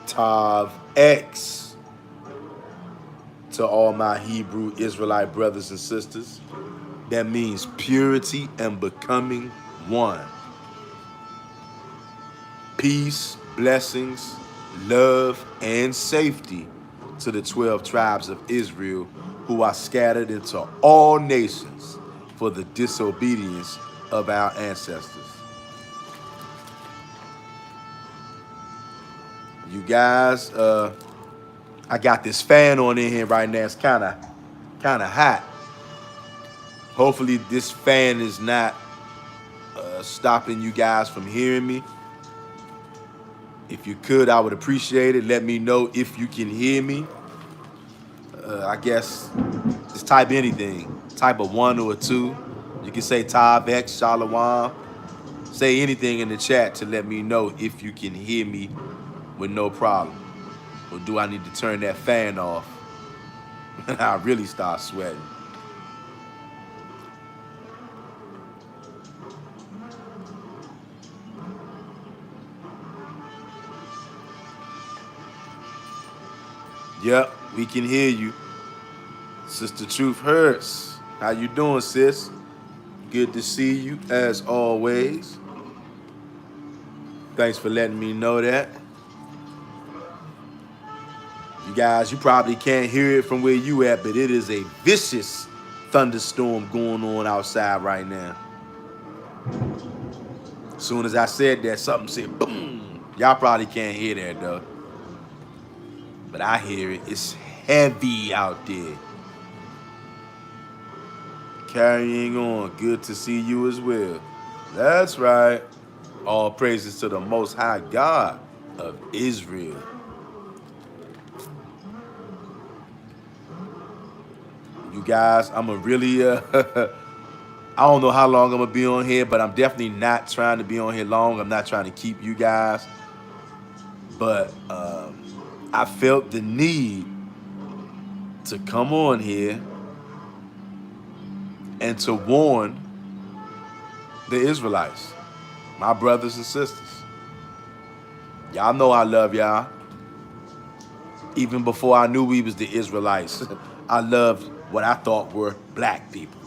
Tav X to all my Hebrew Israelite brothers and sisters. That means purity and becoming one. Peace, blessings, love, and safety to the 12 tribes of Israel who are scattered into all nations for the disobedience of our ancestors. You guys, I got this fan on in here right now. It's kind of hot. Hopefully this fan is not stopping you guys from hearing me. If you could, I would appreciate it. Let me know if you can hear me. I guess just type anything. Type a 1 or a 2. You can say Tav X, Shalom. Say anything in the chat to let me know if you can hear me with no problem. Or do I need to turn that fan off? I really start sweating. Yep, we can hear you. Sister Truth Hurts. How you doing, sis? Good to see you, as always. Thanks for letting me know that. You guys, you probably can't hear it from where you at, but it is a vicious thunderstorm going on outside right now. As soon as I said that, something said boom. Y'all probably can't hear that, though. But I hear it. It's heavy out there. Carrying on. Good to see you as well. That's right. All praises to the Most High God of Israel. You guys, I'm a really, I don't know how long I'm going to be on here, but I'm definitely not trying to be on here long. I'm not trying to keep you guys. But I felt the need to come on here and to warn the Israelites, my brothers and sisters. Y'all know I love y'all. Even before I knew we was the Israelites, I loved what I thought were black people.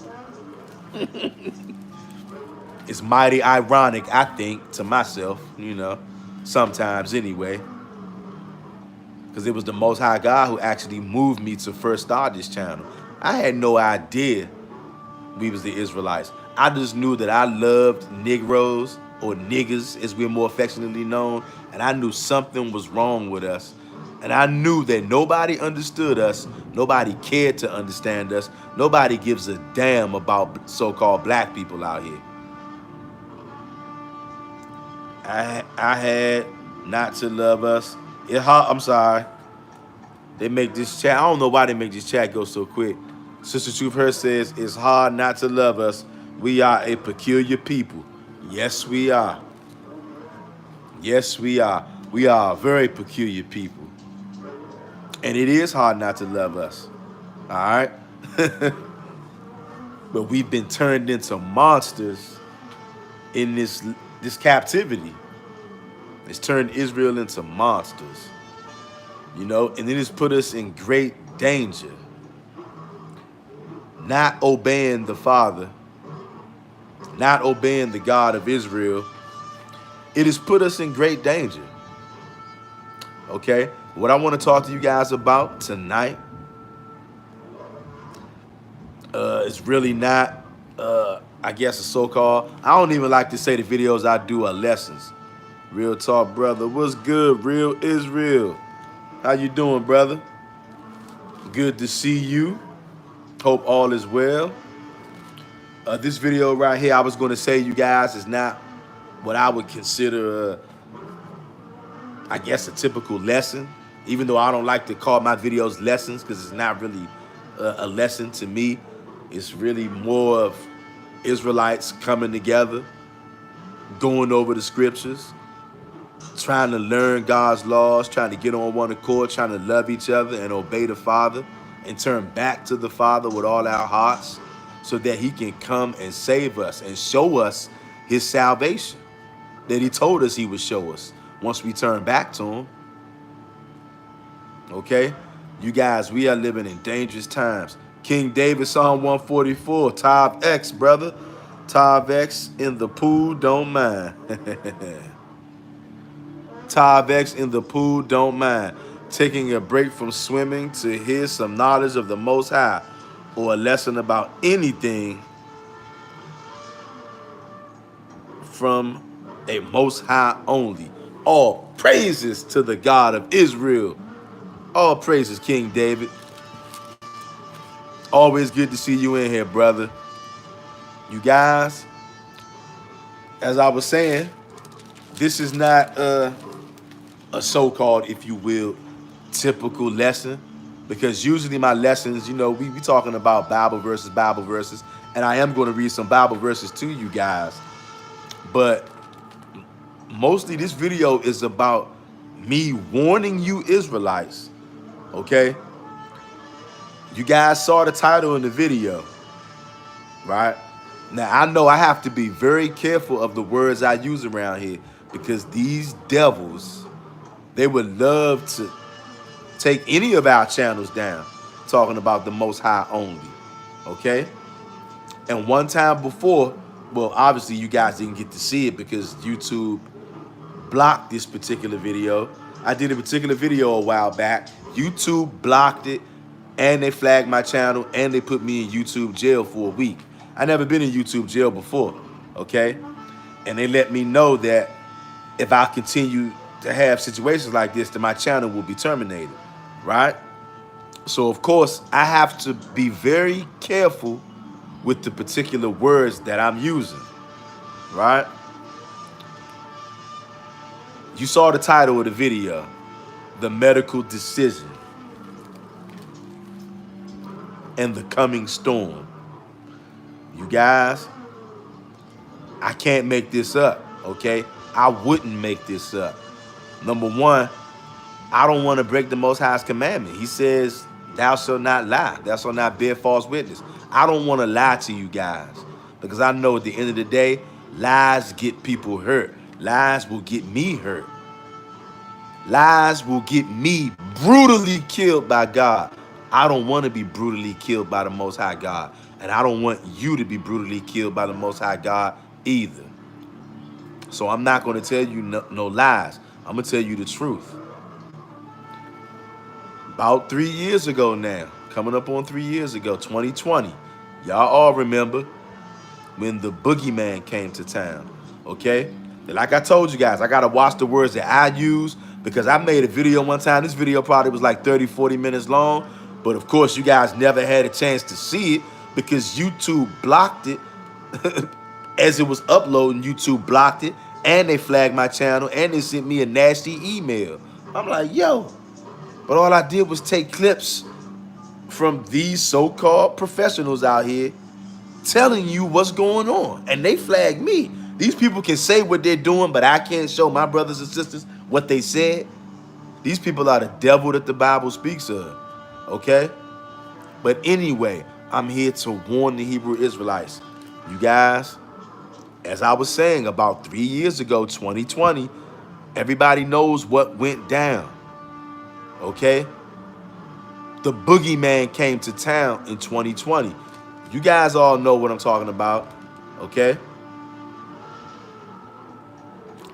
It's mighty ironic, I think, to myself, you know, sometimes anyway. Because it was the Most High God who actually moved me to first start this channel. I had no idea we was the Israelites. I just knew that I loved Negroes, or niggers as we're more affectionately known, and I knew something was wrong with us. And I knew that nobody understood us, nobody cared to understand us, nobody gives a damn about so-called black people out here. I had not to love us. I'm sorry. They make this chat. I don't know why they make this chat go so quick. Sister Truth Her says, it's hard not to love us. We are a peculiar people. Yes, we are. Yes, we are. We are a very peculiar people. And it is hard not to love us. All right? But we've been turned into monsters in this captivity. It's turned Israel into monsters. You know, and it has put us in great danger. Not obeying the Father, not obeying the God of Israel, it has put us in great danger. Okay? What I want to talk to you guys about tonight is really not, I guess, a so-called, I don't even like to say the videos I do are lessons. Real talk, brother. What's good, Real Israel? How you doing, brother? Good to see you. Hope all is well. This video right here, I was going to say, you guys, is not what I would consider, I guess, a typical lesson. Even though I don't like to call my videos lessons, because it's not really a lesson to me. It's really more of Israelites coming together, going over the scriptures, trying to learn God's laws, trying to get on one accord, trying to love each other and obey the Father and turn back to the Father with all our hearts so that he can come and save us and show us his salvation that he told us he would show us once we turn back to him. Okay? You guys, we are living in dangerous times. King David, Psalm 144, Tav X, brother. Tav X in the pool, don't mind. Tav X in the pool, don't mind. Taking a break from swimming to hear some knowledge of the Most High or a lesson about anything from a Most High only. All praises to the God of Israel. All praises, King David. Always good to see you in here, brother. You guys, as I was saying, this is not a so-called, if you will, typical lesson, because usually my lessons, you know, we talking about Bible verses, and I am going to read some Bible verses to you guys, but mostly this video is about me warning you Israelites, okay? You guys saw the title in the video, right? Now, I know I have to be very careful of the words I use around here because these devils, they would love to take any of our channels down talking about the Most High only, okay? And one time before, well, obviously you guys didn't get to see it because YouTube blocked this particular video. I did a particular video a while back. YouTube blocked it, and they flagged my channel, and they put me in YouTube jail for a week. I never been in YouTube jail before, okay? And they let me know that if I continue to have situations like this, then my channel will be terminated, right? So, of course, I have to be very careful with the particular words that I'm using, right? You saw the title of the video, The Medical Decision and the Coming Storm. You guys, I can't make this up, okay? I wouldn't make this up. Number one, I don't want to break the Most High's commandment. He says, thou shalt not lie. Thou shalt not bear false witness. I don't want to lie to you guys because I know at the end of the day, lies get people hurt. Lies will get me hurt. Lies will get me brutally killed by God. I don't want to be brutally killed by the Most High God. And I don't want you to be brutally killed by the Most High God either. So I'm not going to tell you no lies. I'm going to tell you the truth. About 3 years ago now, coming up on 3 years ago, 2020, y'all all remember when the boogeyman came to town, okay? And like I told you guys, I got to watch the words that I use because I made a video one time. This video probably was like 30, 40 minutes long. But of course, you guys never had a chance to see it because YouTube blocked it as it was uploading. YouTube blocked it, and they flagged my channel, and they sent me a nasty email. I'm like, yo, but all I did was take clips from these so-called professionals out here telling you what's going on, and they flagged me. These people can say what they're doing, but I can't show my brothers and sisters what they said. These people are the devil that the Bible speaks of, okay? But anyway, I'm here to warn the Hebrew Israelites. You guys, as I was saying, about 3 years ago, 2020, everybody knows what went down, okay? The boogeyman came to town in 2020. You guys all know what I'm talking about, okay?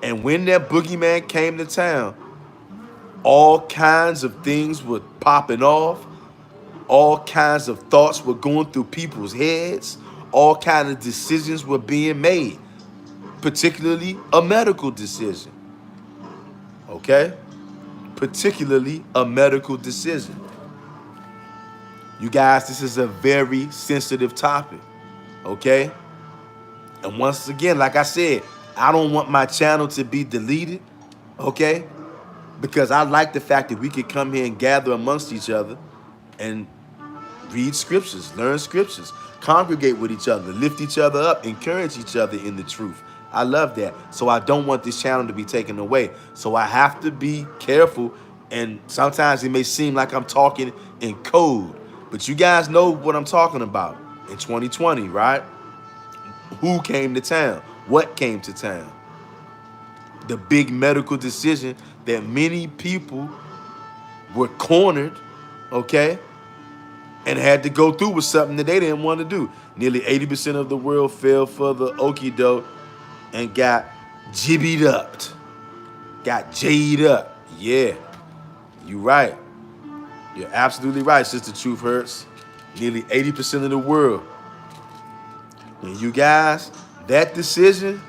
And when that boogeyman came to town, all kinds of things were popping off. All kinds of thoughts were going through people's heads. All kinds of decisions were being made, particularly a medical decision, okay? Particularly a medical decision. You guys, this is a very sensitive topic, okay? And once again, like I said, I don't want my channel to be deleted, okay? Because I like the fact that we could come here and gather amongst each other and read scriptures, learn scriptures, congregate with each other, lift each other up, encourage each other in the truth. I love that. So I don't want this channel to be taken away. So I have to be careful, and sometimes it may seem like I'm talking in code, but you guys know what I'm talking about. In 2020, right? Who came to town? What came to town? The big medical decision that many people were cornered, okay, and had to go through with something that they didn't want to do. Nearly 80% of the world fell for the okie doke and got jibbied up, got jayed up. Yeah, you right. You're absolutely right, Sister Truth Hurts. Nearly 80% of the world. And you guys, that decision,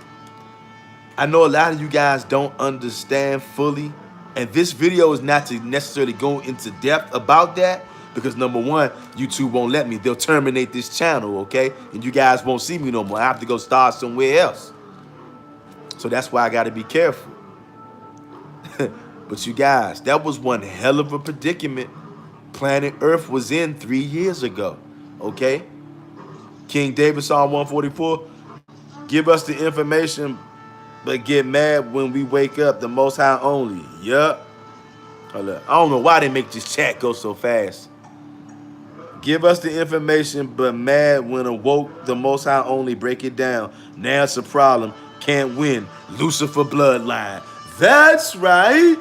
I know a lot of you guys don't understand fully. And this video is not to necessarily go into depth about that because number one, YouTube won't let me. They'll terminate this channel, okay? And you guys won't see me no more. I have to go start somewhere else. So that's why I got to be careful. But you guys, that was one hell of a predicament planet Earth was in 3 years ago, okay? King David, Psalm 144, give us the information, but get mad when we wake up, the Most High only. Yup. Hold up. I don't know why they make this chat go so fast. Give us the information, but mad when awoke, the Most High only. Break it down. Now it's a problem. Can't win. Lucifer bloodline. That's right.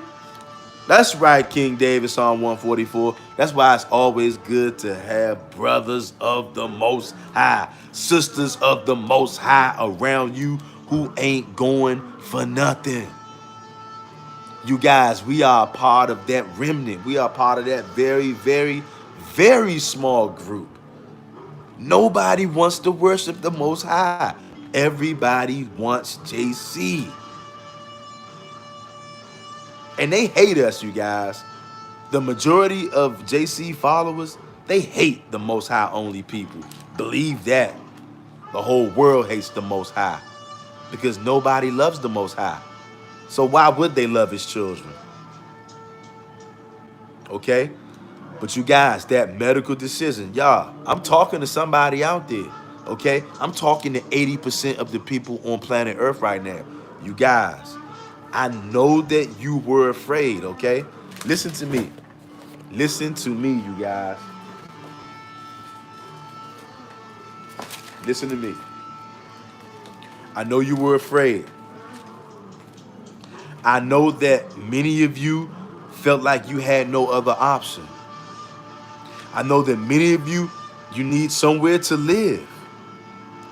That's right, King David, Psalm 144. That's why it's always good to have brothers of the Most High, sisters of the Most High around you who ain't going for nothing. You guys, we are a part of that remnant. We are part of that very, very, very small group. Nobody wants to worship the Most High. Everybody wants JC. And they hate us, you guys. The majority of JC followers, they hate the Most High only people. Believe that. The whole world hates the Most High because nobody loves the Most High. So why would they love his children? Okay? But you guys, that medical decision, y'all, I'm talking to somebody out there, okay? I'm talking to 80% of the people on planet Earth right now. You guys, I know that you were afraid, okay? Listen to me. Listen to me, you guys. Listen to me. I know you were afraid. I know that many of you felt like you had no other option. I know that many of you, you need somewhere to live.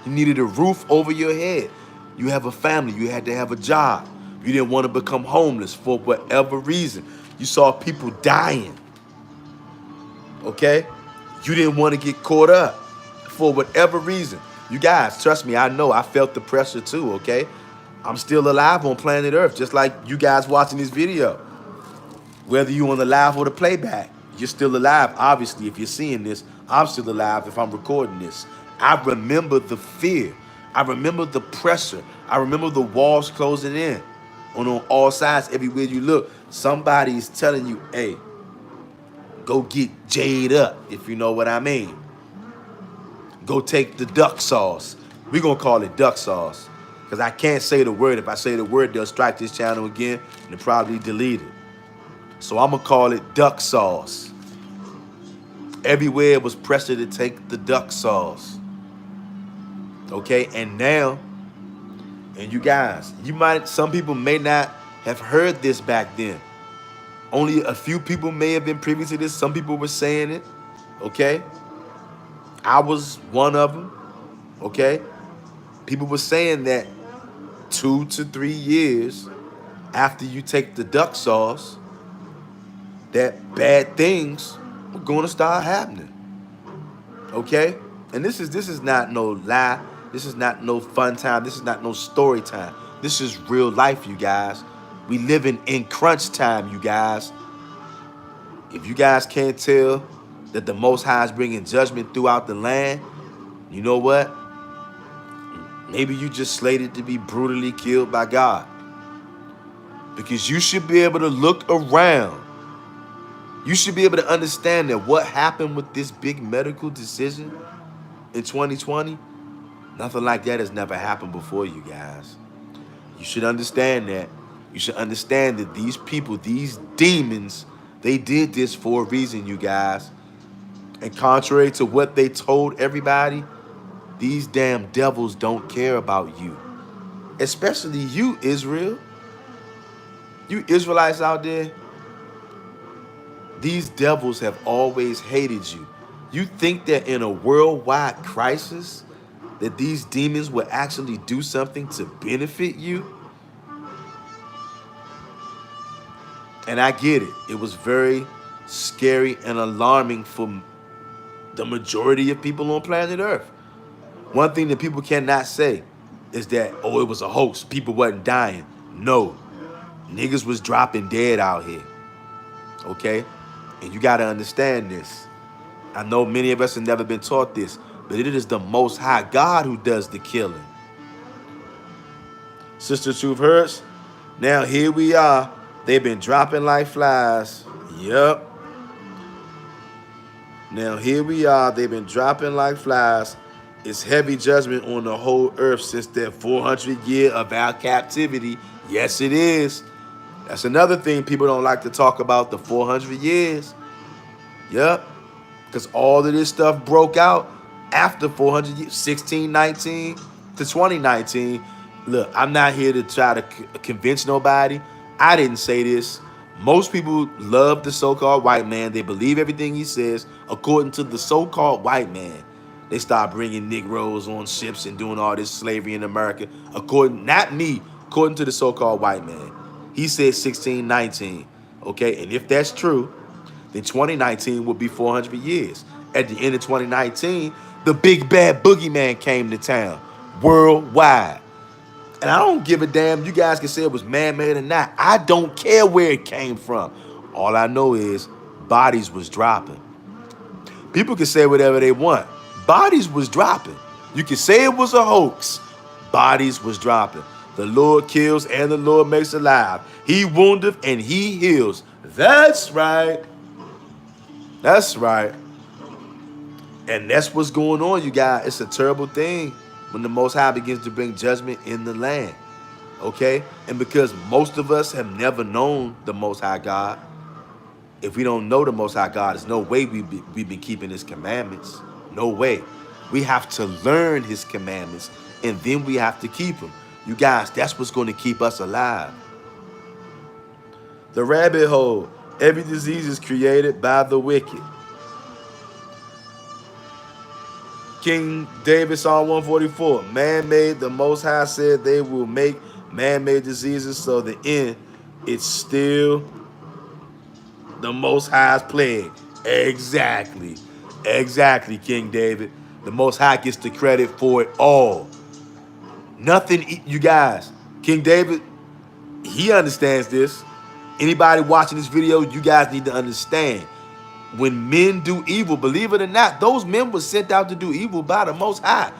You needed a roof over your head. You have a family. You had to have a job. You didn't want to become homeless for whatever reason. You saw people dying. Okay? You didn't want to get caught up for whatever reason. You guys, trust me, I know. I felt the pressure too, okay? I'm still alive on planet Earth, just like you guys watching this video. Whether you on the live or the playback, you're still alive. Obviously, if you're seeing this, I'm still alive if I'm recording this. I remember the fear. I remember the pressure. I remember the walls closing in. On all sides, everywhere you look, somebody's telling you, hey, go get jade up, if you know what I mean. Go take the duck sauce. We're going to call it duck sauce. Because I can't say the word. If I say the word, they'll strike this channel again and they'll probably delete it. So I'm going to call it duck sauce. Everywhere it was pressure to take the duck sauce. Okay, and now, and you guys, some people may not have heard this back then. Only a few people may have been privy to this. Some people were saying it, okay? I was one of them, okay? People were saying that 2 to 3 years after you take the duck sauce, that bad things were going to start happening, okay? And this is not no lie. This is not no fun time. This is not no story time. This is real life, you guys. We living in crunch time, you guys. If you guys can't tell that the Most High is bringing judgment throughout the land, you know what? Maybe you just slated to be brutally killed by God. Because you should be able to look around. You should be able to understand that what happened with this big medical decision in 2020, nothing like that has never happened before, you guys. You should understand that. You should understand that these people, these demons, they did this for a reason, you guys. And contrary to what they told everybody, these damn devils don't care about you. Especially you, Israel. You Israelites out there. These devils have always hated you. You think that in a worldwide crisis, that these demons will actually do something to benefit you? And I get it. It was very scary and alarming for the majority of people on planet Earth. One thing that people cannot say is that, oh, it was a hoax. People wasn't dying. No. Niggas was dropping dead out here. Okay? And you got to understand this. I know many of us have never been taught this, but it is the Most High God who does the killing. Sister Truth Hurts. Now here we are. They've been dropping like flies. Yep. Now here we are. They've been dropping like flies. It's heavy judgment on the whole earth since that 400 year of our captivity. Yes, it is. That's another thing people don't like to talk about, the 400 years. Yep. Because all of this stuff broke out after 400 years, 1619 to 2019. Look, I'm not here to try to convince nobody. I didn't say this. Most people love the so-called white man. They believe everything he says. According to the so-called white man, they start bringing Negroes on ships and doing all this slavery in America. Not me, according to the so-called white man. He said 1619, okay? And if that's true, then 2019 will be 400 years. At the end of 2019, the big bad boogeyman came to town worldwide. And I don't give a damn. You guys can say it was man-made or not. I don't care where it came from. All I know is bodies was dropping. People can say whatever they want. Bodies was dropping. You can say it was a hoax. Bodies was dropping. The Lord kills and the Lord makes alive. He woundeth and he heals. That's right. That's right. And that's what's going on, you guys. It's a terrible thing when the Most High begins to bring judgment in the land. Okay? And because most of us have never known the Most High God, if we don't know the Most High God, there's no way we've been keeping his commandments. No way. We have to learn his commandments, and then we have to keep them. You guys, that's what's going to keep us alive. The rabbit hole. Every disease is created by the wicked. King David, Psalm 144. Man-made, the Most High said they will make man-made diseases, so the end, it's still the Most High's plague. Exactly. Exactly, King David. The Most High gets the credit for it all. Nothing, you guys, King David, he understands this. Anybody watching this video, you guys need to understand. When men do evil, believe it or not, those men were sent out to do evil by the Most High.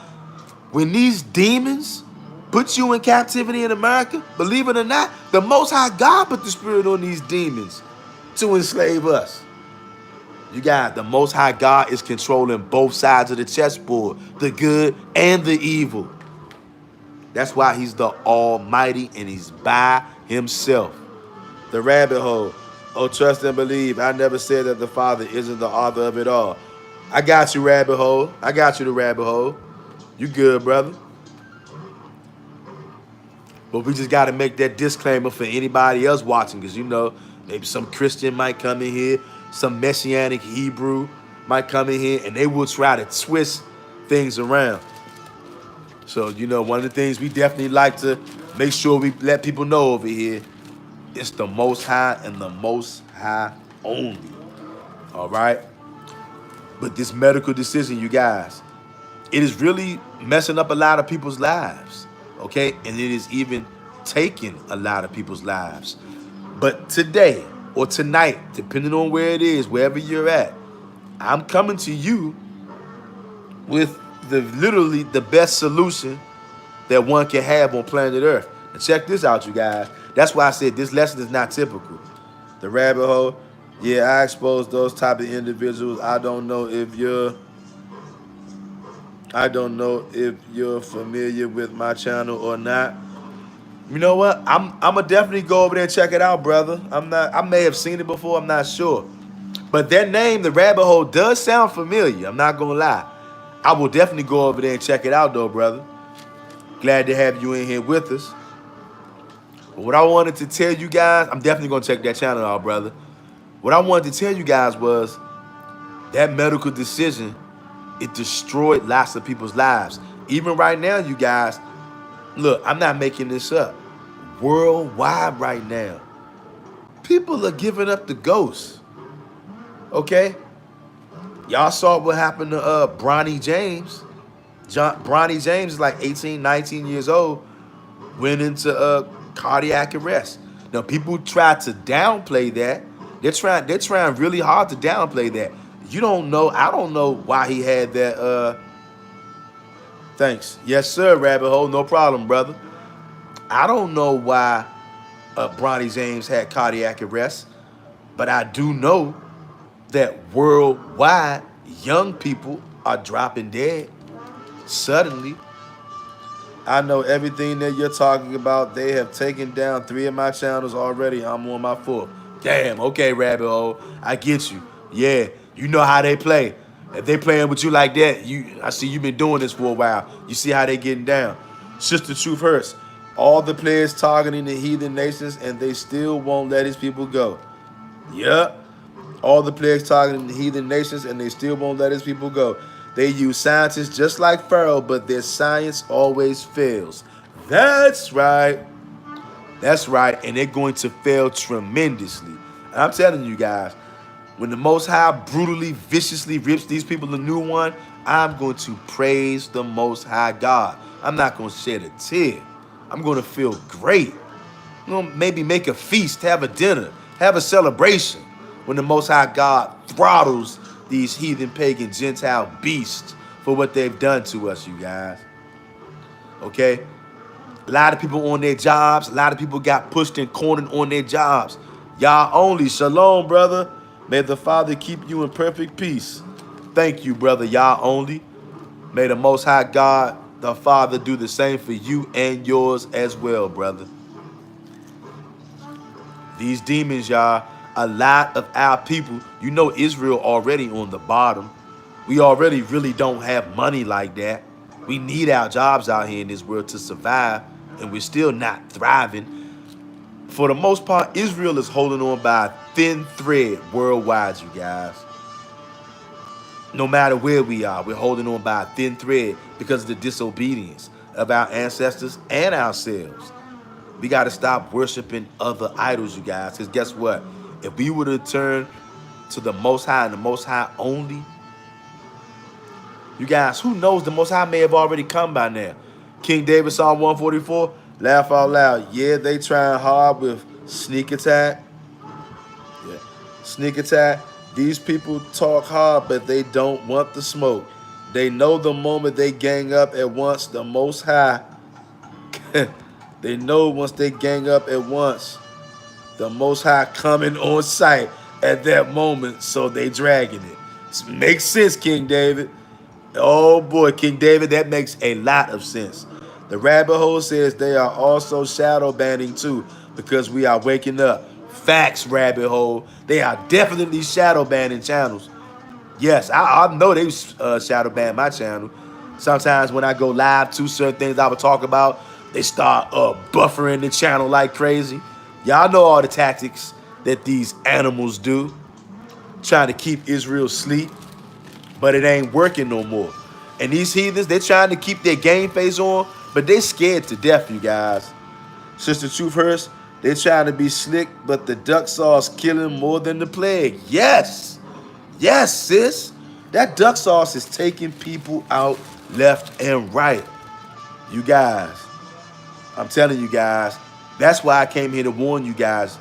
When these demons put you in captivity in America, believe it or not, the Most High God put the spirit on these demons to enslave us. You got the Most High God is controlling both sides of the chessboard, the good and the evil. That's why he's the Almighty and he's by himself. The rabbit hole. Oh, trust and believe. I never said that the Father isn't the author of it all. I got you, rabbit hole. I got you, the rabbit hole. You good, brother. But we just got to make that disclaimer for anybody else watching, because, you know, maybe some Christian might come in here, some Messianic Hebrew might come in here, and they will try to twist things around. So, you know, one of the things we definitely like to make sure we let people know over here, it's the Most High and the Most High only. All right? But this medical decision, you guys, it is really messing up a lot of people's lives. Okay? And it is even taking a lot of people's lives. But today or tonight, depending on where it is, wherever you're at, I'm coming to you with literally the best solution that one can have on planet Earth. And check this out, you guys. That's why I said this lesson is not typical. The rabbit hole. Yeah, I expose those type of individuals. I don't know if you're familiar with my channel or not. You know what? I'm gonna definitely go over there and check it out, brother. I may have seen it before, I'm not sure. But that name, the rabbit hole, does sound familiar. I'm not gonna lie. I will definitely go over there and check it out though, brother. Glad to have you in here with us. But what I wanted to tell you guys, I'm definitely gonna check that channel out, brother. What I wanted to tell you guys was that medical decision, it destroyed lots of people's lives. Even right now, you guys, look, I'm not making this up. Worldwide right now, people are giving up the ghost. Okay? Y'all saw what happened to Bronny James. Bronny James is like 18, 19 years old, went into cardiac arrest. Now people try to downplay that. They're trying really hard to downplay that. You don't know, I don't know why he had that thanks. Yes, sir, rabbit hole, no problem, brother. I don't know why Bronny James had cardiac arrest, but I do know that worldwide young people are dropping dead suddenly. I know everything that you're talking about. They have taken down 3 of my channels already. I'm on my 4th. Damn, okay, rabbit hole. I get you. Yeah, you know how they play. If they playing with you like that, I see you've been doing this for a while. You see how they getting down. Sister Truth hurts. All the players targeting the heathen nations, and they still won't let his people go. Yep. All the players targeting the heathen nations, and they still won't let his people go. They use scientists just like Pharaoh, but their science always fails. That's right. That's right. And they're going to fail tremendously. And I'm telling you guys, when the Most High brutally, viciously rips these people a new one, I'm going to praise the Most High God. I'm not going to shed a tear. I'm going to feel great. I'm going to maybe make a feast, have a dinner, have a celebration when the Most High God throttles these heathen, pagan, Gentile beasts for what they've done to us, you guys. Okay? A lot of people on their jobs. A lot of people got pushed and cornered on their jobs. Y'all only. Shalom, brother. May the Father keep you in perfect peace. Thank you, brother. Y'all only. May the Most High God, the Father, do the same for you and yours as well, brother. These demons, y'all, a lot of our people, you know Israel already on the bottom. We already really don't have money like that. We need our jobs out here in this world to survive, and we're still not thriving. For the most part, Israel is holding on by a thin thread worldwide, you guys. No matter where we are, we're holding on by a thin thread because of the disobedience of our ancestors and ourselves. We got to stop worshiping other idols, you guys, because guess what? If we were to turn to the Most High and the Most High only, you guys, who knows? The Most High may have already come by now. King David, Psalm 144, laugh out loud. Yeah, they trying hard with sneak attack. Yeah, sneak attack. These people talk hard, but they don't want the smoke. They know the moment they gang up at once, the Most High. They know once they gang up at once, the Most High coming on sight at that moment, so they dragging it. Makes sense, King David. Oh boy, King David, that makes a lot of sense. The rabbit hole says they are also shadow banning too, because we are waking up. Facts, rabbit hole. They are definitely shadow banning channels. Yes, I know they shadow ban my channel. Sometimes when I go live to certain things I would talk about, they start buffering the channel like crazy. Y'all know all the tactics that these animals do, trying to keep Israel asleep, but it ain't working no more. And these heathens, they're trying to keep their game face on, but they scared to death, you guys. Sister Truth Hurst, they're trying to be slick, but the duck sauce killing more than the plague. Yes. Yes, sis. That duck sauce is taking people out left and right. You guys, I'm telling you guys, that's why I came here to warn you guys.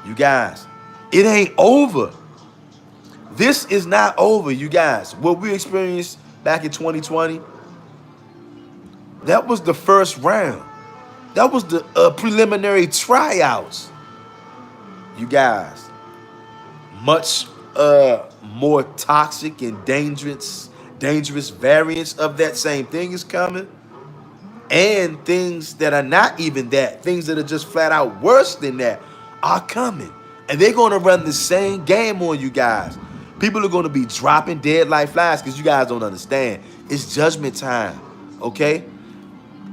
You guys, it ain't over. This is not over, you guys. What we experienced back in 2020, that was the first round. That was the preliminary tryouts. You guys, much more toxic and dangerous variants of that same thing is coming. And things that are not even that, things that are just flat out worse than that are coming. And they're going to run the same game on you guys. People are going to be dropping dead like flies because you guys don't understand. It's judgment time, okay?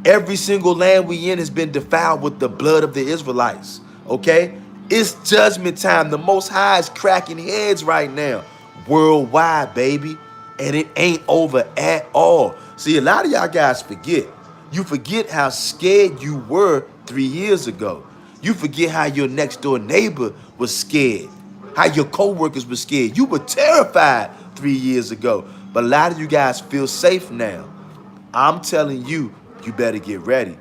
Every single land we in has been defiled with the blood of the Israelites, okay? It's judgment time. The Most High is cracking heads right now. Worldwide, baby. And it ain't over at all. See, a lot of y'all guys forget. You forget how scared you were 3 years ago. You forget how your next door neighbor was scared. How your coworkers were scared. You were terrified 3 years ago. But a lot of you guys feel safe now. I'm telling you, you better get ready.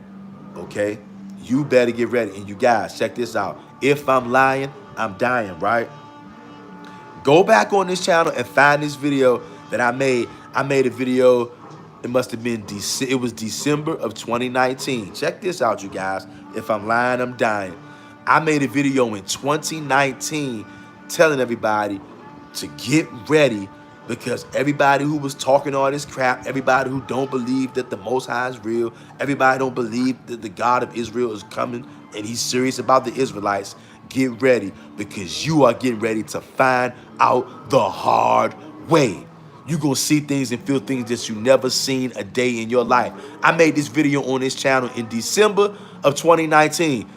Okay? You better get ready. And you guys, check this out. If I'm lying, I'm dying, right? Go back on this channel and find this video that I made. I made a video, it must have been, it was December of 2019. Check this out, you guys. If I'm lying, I'm dying. I made a video in 2019 telling everybody to get ready because everybody who was talking all this crap, everybody who don't believe that the Most High is real, everybody don't believe that the God of Israel is coming and he's serious about the Israelites, get ready because you are getting ready to find out the hard way. You're going to see things and feel things that you never seen a day in your life. I made this video on this channel in December of 2019.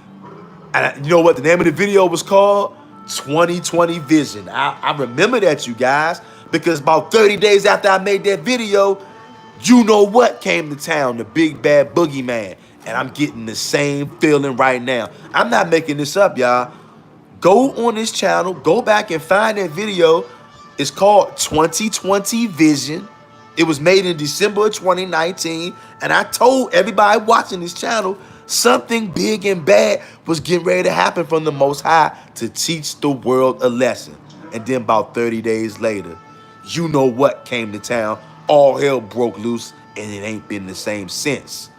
And you know what the name of the video was called? 2020 Vision. I remember that, you guys, because about 30 days after I made that video, you know what came to town? The big bad boogeyman. And I'm getting the same feeling right now. I'm not making this up, y'all. Go on this channel, go back and find that video. It's called 2020 Vision. It was made in December of 2019. And I told everybody watching this channel, something big and bad was getting ready to happen from the Most High to teach the world a lesson. And then about 30 days later, you know what came to town. All hell broke loose, and it ain't been the same since.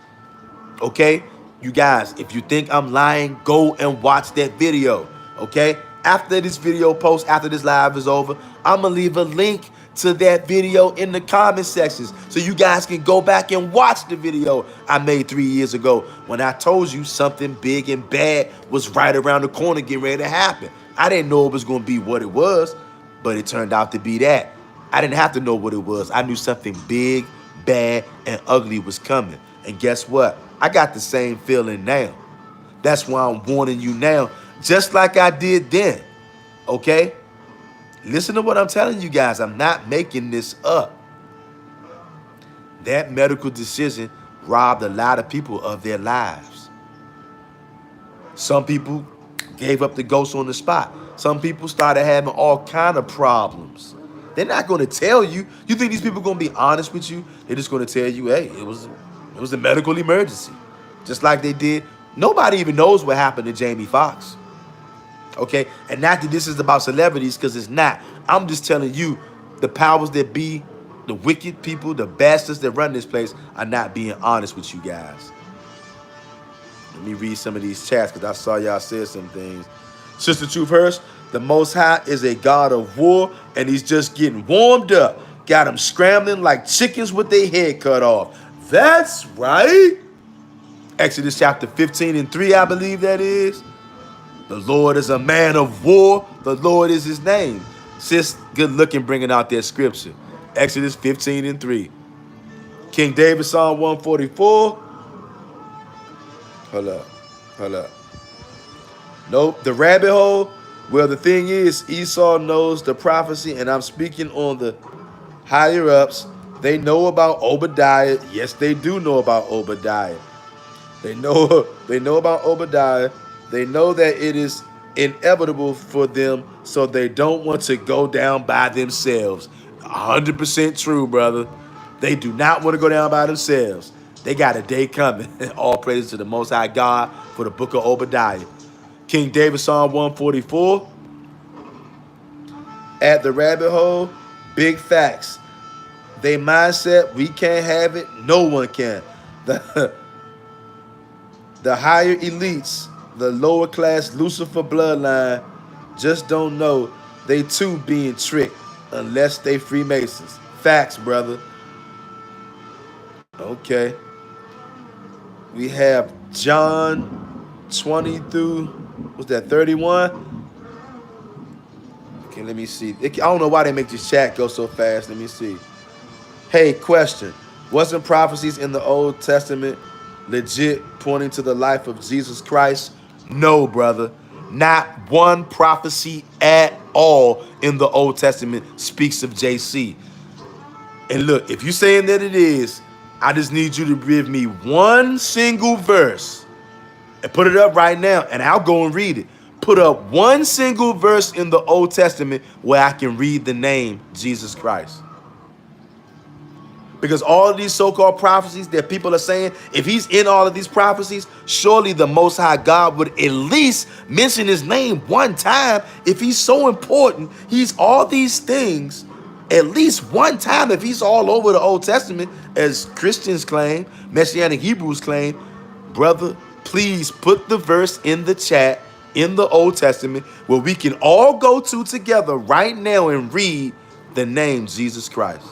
Okay? You guys, if you think I'm lying, go and watch that video. Okay? After this video post, after this live is over, I'm going to leave a link to that video in the comment sections so you guys can go back and watch the video I made 3 years ago when I told you something big and bad was right around the corner getting ready to happen. I didn't know it was going to be what it was, but it turned out to be that. I didn't have to know what it was. I knew something big, bad, and ugly was coming. And guess what? I got the same feeling now. That's why I'm warning you now, just like I did then. Okay? Listen to what I'm telling you guys. I'm not making this up. That medical decision robbed a lot of people of their lives. Some people gave up the ghost on the spot. Some people started having all kind of problems. They're not going to tell you. You think these people are going to be honest with you? They're just going to tell you, hey, it was a medical emergency. Just like they did. Nobody even knows what happened to Jamie Foxx. Okay? And not that this is about celebrities, because it's not. I'm just telling you, the powers that be, the wicked people, the bastards that run this place are not being honest with you guys. Let me read some of these chats because I saw y'all said some things. Sister Truth Hurst, the Most High is a God of war, and he's just getting warmed up. Got them scrambling like chickens with their head cut off. That's right. Exodus chapter 15:3, I believe that is. The Lord is a man of war. The Lord is his name. Sis, good looking bringing out that scripture. Exodus 15:3. King David, Psalm 144. Hold up. Nope, the rabbit hole. Well, the thing is, Esau knows the prophecy, and I'm speaking on the higher ups. They know about Obadiah. Yes, they do know about Obadiah. They know about Obadiah. They know that it is inevitable for them, so they don't want to go down by themselves. 100% true, brother. They do not want to go down by themselves. They got a day coming. All praise to the Most High God for the book of Obadiah. King David, Psalm 144. At the rabbit hole, big facts. They mindset, we can't have it, no one can. The higher elites, the lower class Lucifer bloodline, just don't know they too being tricked unless they Freemasons. Facts, brother. Okay. We have John 20 through, what's that, 31? Okay, let me see. I don't know why they make this chat go so fast. Let me see. Hey, question. Wasn't prophecies in the Old Testament legit pointing to the life of Jesus Christ? No, brother. Not one prophecy at all in the Old Testament speaks of JC. And look, if you're saying that it is, I just need you to give me one single verse and put it up right now, and I'll go and read it. Put up one single verse in the Old Testament where I can read the name Jesus Christ. Because all of these so-called prophecies that people are saying, if he's in all of these prophecies, surely the Most High God would at least mention his name one time. If he's so important, he's all these things, at least one time, if he's all over the Old Testament, as Christians claim, Messianic Hebrews claim, brother, please put the verse in the chat in the Old Testament where we can all go to together right now and read the name Jesus Christ.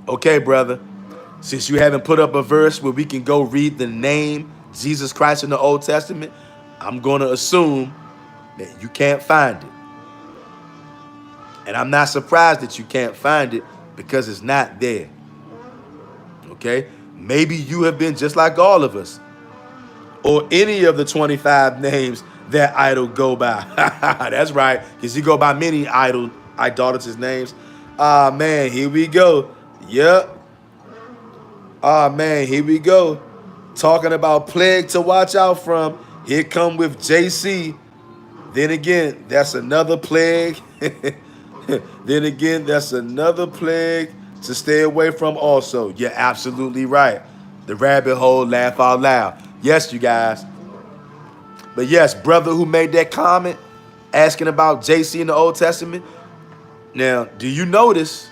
Okay, brother, since you haven't put up a verse where we can go read the name Jesus Christ in the Old Testament, I'm going to assume that you can't find it. And I'm not surprised that you can't find it because it's not there. Okay? Maybe you have been just like all of us, or any of the 25 names that idol go by. That's right, because you go by many idolaters' names. Ah, man, here we go. Yep. Ah, man, here we go. Talking about plague to watch out from. Here come with JC. Then again, that's another plague. Then again, that's another plague to stay away from also. You're absolutely right. The rabbit hole, laugh out loud. Yes, you guys. But yes, brother who made that comment asking about JC in the Old Testament. Now, do you notice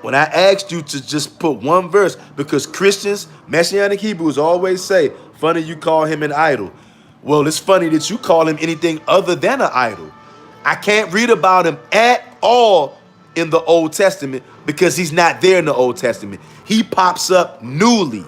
when I asked you to just put one verse, because Christians, Messianic Hebrews always say, funny you call him an idol. Well, it's funny that you call him anything other than an idol. I can't read about him at all in the Old Testament because he's not there in the Old Testament. He pops up newly.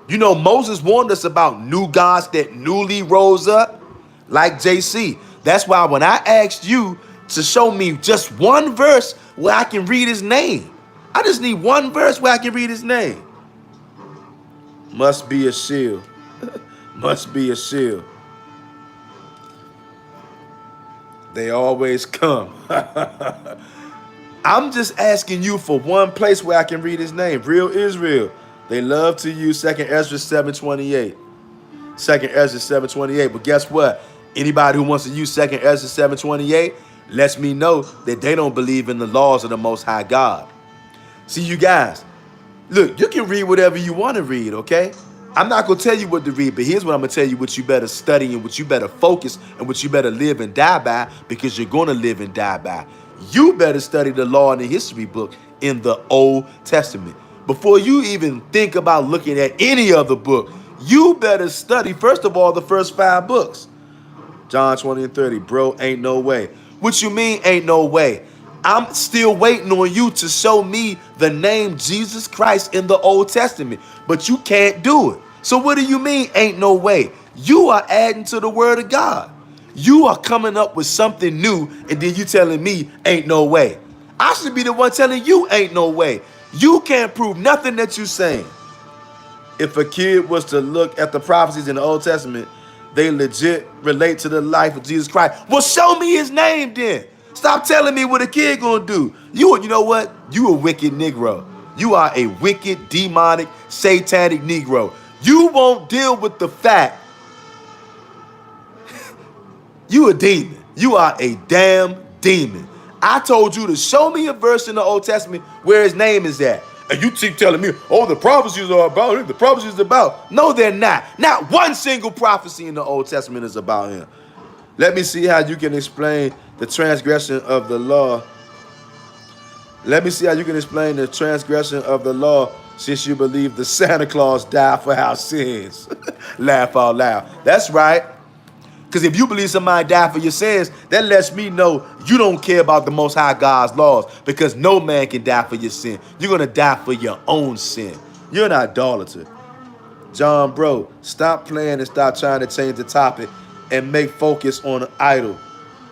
You know, Moses warned us about new gods that newly rose up, like JC. That's why when I asked you to show me just one verse where I can read his name, I just need one verse where I can read his name. Must be a shield. Must be a shield. They always come. I'm just asking you for one place where I can read his name. Real Israel. They love to use 2nd Ezra 7:28. 2nd Ezra 7:28. But guess what? Anybody who wants to use 2nd Ezra 7:28 lets me know that they don't believe in the laws of the Most High God. See, you guys, look, you can read whatever you want to read, okay? I'm not going to tell you what to read, but here's what I'm going to tell you what you better study and what you better focus and what you better live and die by, because you're going to live and die by. You better study the law and the history book in the Old Testament. Before you even think about looking at any other book, you better study, first of all, the first 5 books. John 20 and 30, bro, ain't no way. What you mean ain't no way? I'm still waiting on you to show me the name Jesus Christ in the Old Testament, but you can't do it. So what do you mean ain't no way? You are adding to the word of God. You are coming up with something new, and then you telling me ain't no way. I should be the one telling you ain't no way. You can't prove nothing that you're saying. If a kid was to look at the prophecies in the Old Testament, they legit relate to the life of Jesus Christ. Well, show me his name then. Stop telling me what a kid gonna do. You know what? You a wicked Negro. You are a wicked, demonic, satanic Negro. You won't deal with the fact you a demon. You are a damn demon. I told you to show me a verse in the Old Testament where his name is at. And you keep telling me, oh, the prophecies are about him. The prophecies are about. No, they're not. Not one single prophecy in the Old Testament is about him. Let me see how you can explain the transgression of the law. Let me see how you can explain the transgression of the law since you believe the Santa Claus died for our sins. Laugh out loud. That's right. Because if you believe somebody died for your sins, that lets me know you don't care about the Most High God's laws, because no man can die for your sin. You're going to die for your own sin. You're an idolater. John, bro, stop playing and stop trying to change the topic and make focus on an idol.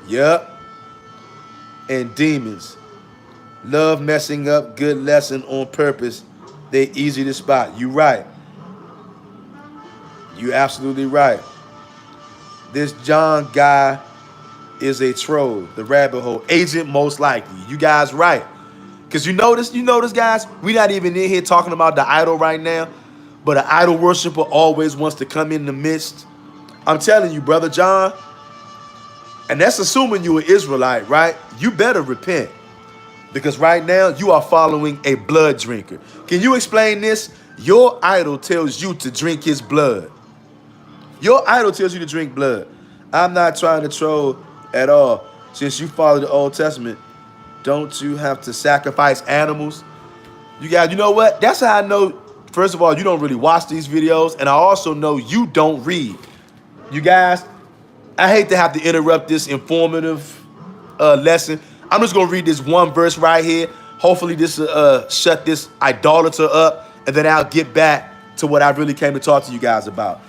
Yep. and demons. Love messing up good lesson on purpose. They easy to spot. You right. You absolutely right. This John guy is a troll. The rabbit hole agent, most likely. You guys right. Because you notice, guys, we not even in here talking about the idol right now, but an idol worshiper always wants to come in the midst. I'm telling you, Brother John, and that's assuming you an Israelite, right? You better repent. Because right now, you are following a blood drinker. Can you explain this? Your idol tells you to drink his blood. Your idol tells you to drink blood. I'm not trying to troll at all. Since you follow the Old Testament, don't you have to sacrifice animals? You guys, you know what? That's how I know, first of all, you don't really watch these videos, and I also know you don't read. You guys, I hate to have to interrupt this informative lesson. I'm just going to read this one verse right here. Hopefully this will shut this idolater up, and then I'll get back to what I really came to talk to you guys about.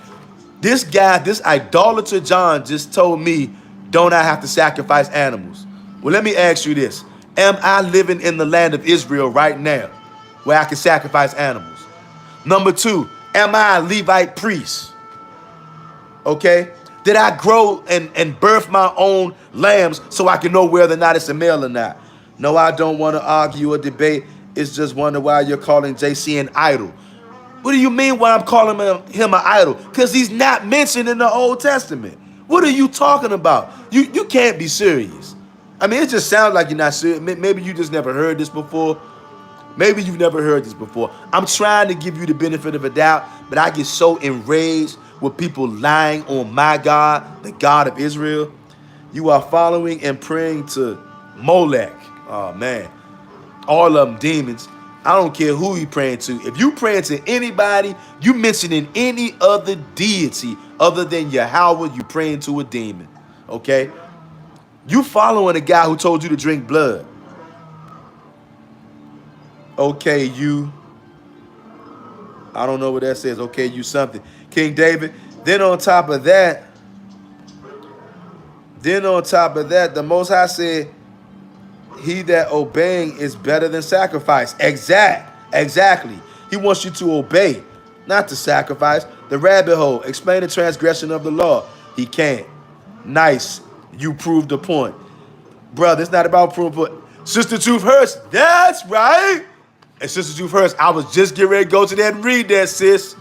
This guy, this idolater John just told me, don't I have to sacrifice animals? Well, let me ask you this. Am I living in the land of Israel right now where I can sacrifice animals? Number two, am I a Levite priest? Okay? Did I grow and birth my own lambs so I can know whether or not it's a male or not? No, I don't want to argue or debate. It's just wonder why you're calling JC an idol. What do you mean why I'm calling him an idol? Because he's not mentioned in the Old Testament. What are you talking about? You can't be serious. I mean, it just sounds like you're not serious. Maybe you just never heard this before. Maybe you've never heard this before. I'm trying to give you the benefit of a doubt, but I get so enraged with people lying on my God, the God of Israel. You are following and praying to Molech. Oh, man. All of them demons. I don't care who you praying to. If you praying to anybody, you mentioning any other deity other than Yahweh, you praying to a demon. Okay? You following a guy who told you to drink blood. Okay, you. I don't know what that says. Okay, you something. King David. Then on top of that, the Most High said, he that obeying is better than sacrifice. Exactly. He wants you to obey, not to sacrifice. The rabbit hole. Explain the transgression of the law. He can't. Nice. You proved the point. Brother, it's not about proving the point. Sister Truth Hurst. That's right. And Sister Truth Hurst, I was just getting ready to go to that and read that, sis.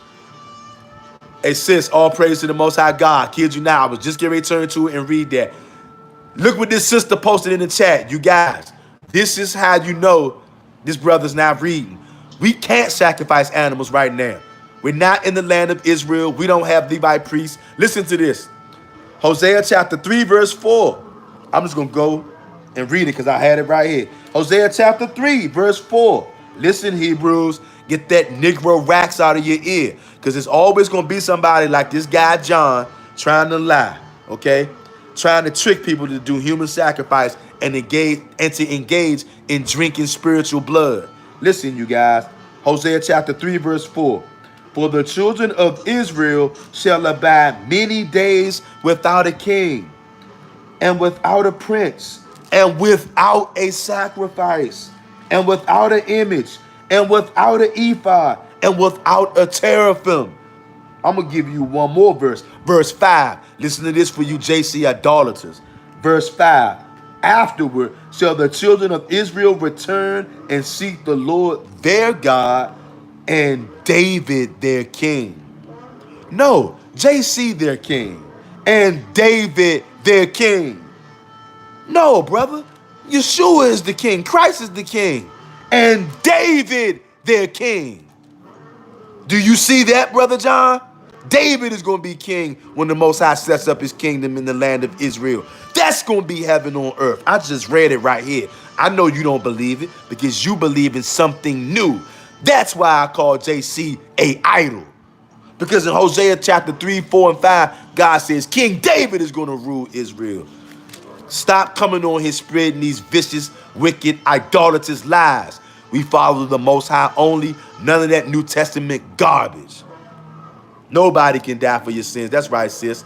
Hey, sis, all praise to the Most High God. Kid you now, I was just getting ready to turn to it and read that. Look what this sister posted in the chat. You guys, this is how you know this brother's not reading. We can't sacrifice animals right now. We're not in the land of Israel. We don't have Levite priests. Listen to this. Hosea chapter 3, verse 4. I'm just going to go and read it because I had it right here. Hosea chapter 3, verse 4. Listen, Hebrews, get that Negro wax out of your ear, because it's always going to be somebody like this guy John trying to lie, okay? Trying to trick people to do human sacrifice and to engage in drinking spiritual blood. Listen, you guys. Hosea chapter 3, verse 4. For the children of Israel shall abide many days without a king, and without a prince, and without a sacrifice, and without an image, and without an ephod, and without a teraphim. I'm going to give you one more verse. Verse 5. Listen to this for you JC idolaters. Verse 5. Afterward shall the children of Israel return and seek the Lord their God and David their king. No, JC their king and David their king. No, brother. Yeshua is the king. Christ is the king. And David their king. Do you see that, Brother John? David is going to be king when the Most High sets up his kingdom in the land of Israel. That's going to be heaven on earth. I just read it right here. I know you don't believe it because you believe in something new. That's why I call JC a idol. Because in Hosea chapter 3, 4, and 5, God says King David is going to rule Israel. Stop coming on here spreading these vicious, wicked, idolatrous lies. We follow the Most High only. None of that New Testament garbage. Nobody can die for your sins. That's right, sis.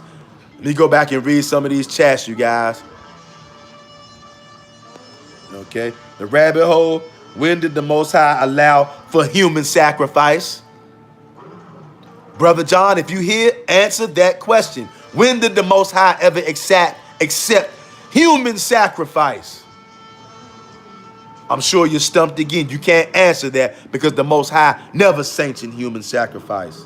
Let me go back and read some of these chats, you guys. Okay, the rabbit hole. When did the Most High allow for human sacrifice? Brother John, if you here, answer that question. When did the Most High ever accept human sacrifice? I'm sure you're stumped again. You can't answer that because the Most High never sanctioned human sacrifice.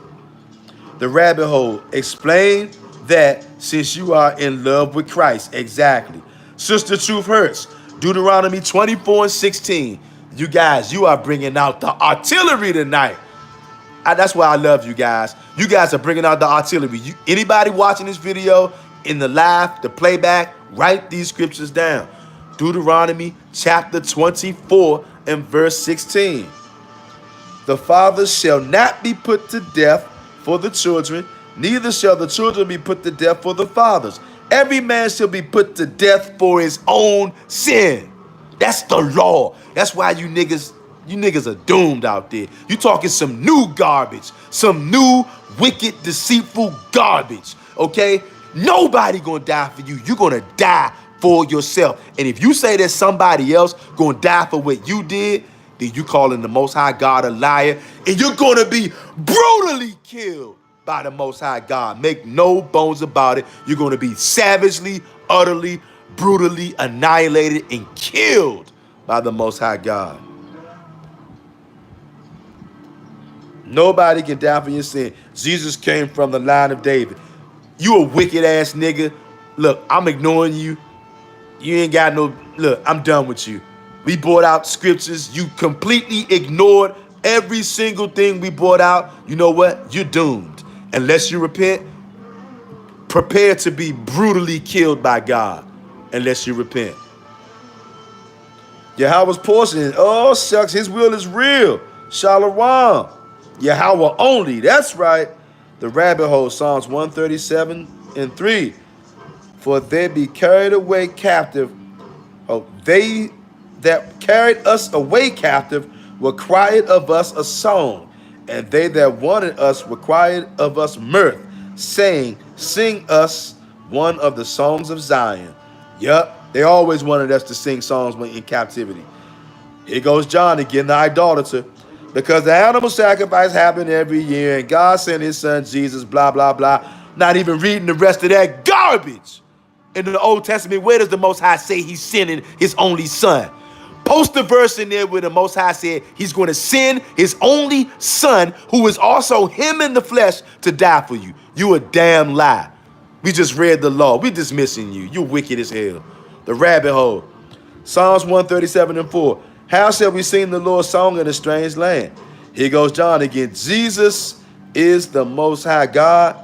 The rabbit hole. Explain that since you are in love with Christ. Exactly. Sister Truth Hurts. Deuteronomy 24:16. You guys, you are bringing out the artillery tonight. That's why I love you guys. You guys are bringing out the artillery. Anybody watching this video in the live, the playback, write these scriptures down. Deuteronomy chapter 24 and verse 16. The fathers shall not be put to death for the children, neither shall the children be put to death for the fathers. Every man shall be put to death for his own sin. That's the law. That's why you niggas are doomed out there. You talking some new garbage, some new wicked, deceitful garbage, okay? Nobody gonna die for you. You're gonna die for yourself. And if you say that somebody else gonna die for what you did, then you calling the Most High God a liar, and you're gonna be brutally killed by the Most High God. Make no bones about it. You're gonna be savagely, utterly, brutally annihilated and killed by the Most High God. Nobody can die for your sin. Jesus came from the line of David. You a wicked ass nigga. Look, I'm ignoring you. You ain't got no, look, I'm done with you. We brought out scriptures. You completely ignored every single thing we brought out. You know what? You're doomed. Unless you repent, prepare to be brutally killed by God. Unless you repent. Yahweh's portion. Oh, shucks, his will is real. Shalom. Yahweh only. That's right. The rabbit hole. Psalms 137 and 3. For they be carried away captive. Oh, they that carried us away captive required of us a song, and they that wanted us required of us mirth, saying, sing us one of the songs of Zion. Yup, they always wanted us to sing songs when in captivity. Here goes John again, the idolater. Because the animal sacrifice happened every year, and God sent his son Jesus, blah, blah, blah. Not even reading the rest of that garbage. In the Old Testament, where does the Most High say he's sending his only son? Post the verse in there where the Most High said he's going to send his only son, who is also him in the flesh, to die for you. You a damn lie. We just read the law. We dismissing you. You wicked as hell. The rabbit hole. Psalms 137 and 4. How shall we sing the Lord's song in a strange land? Here goes John again. Jesus is the Most High God.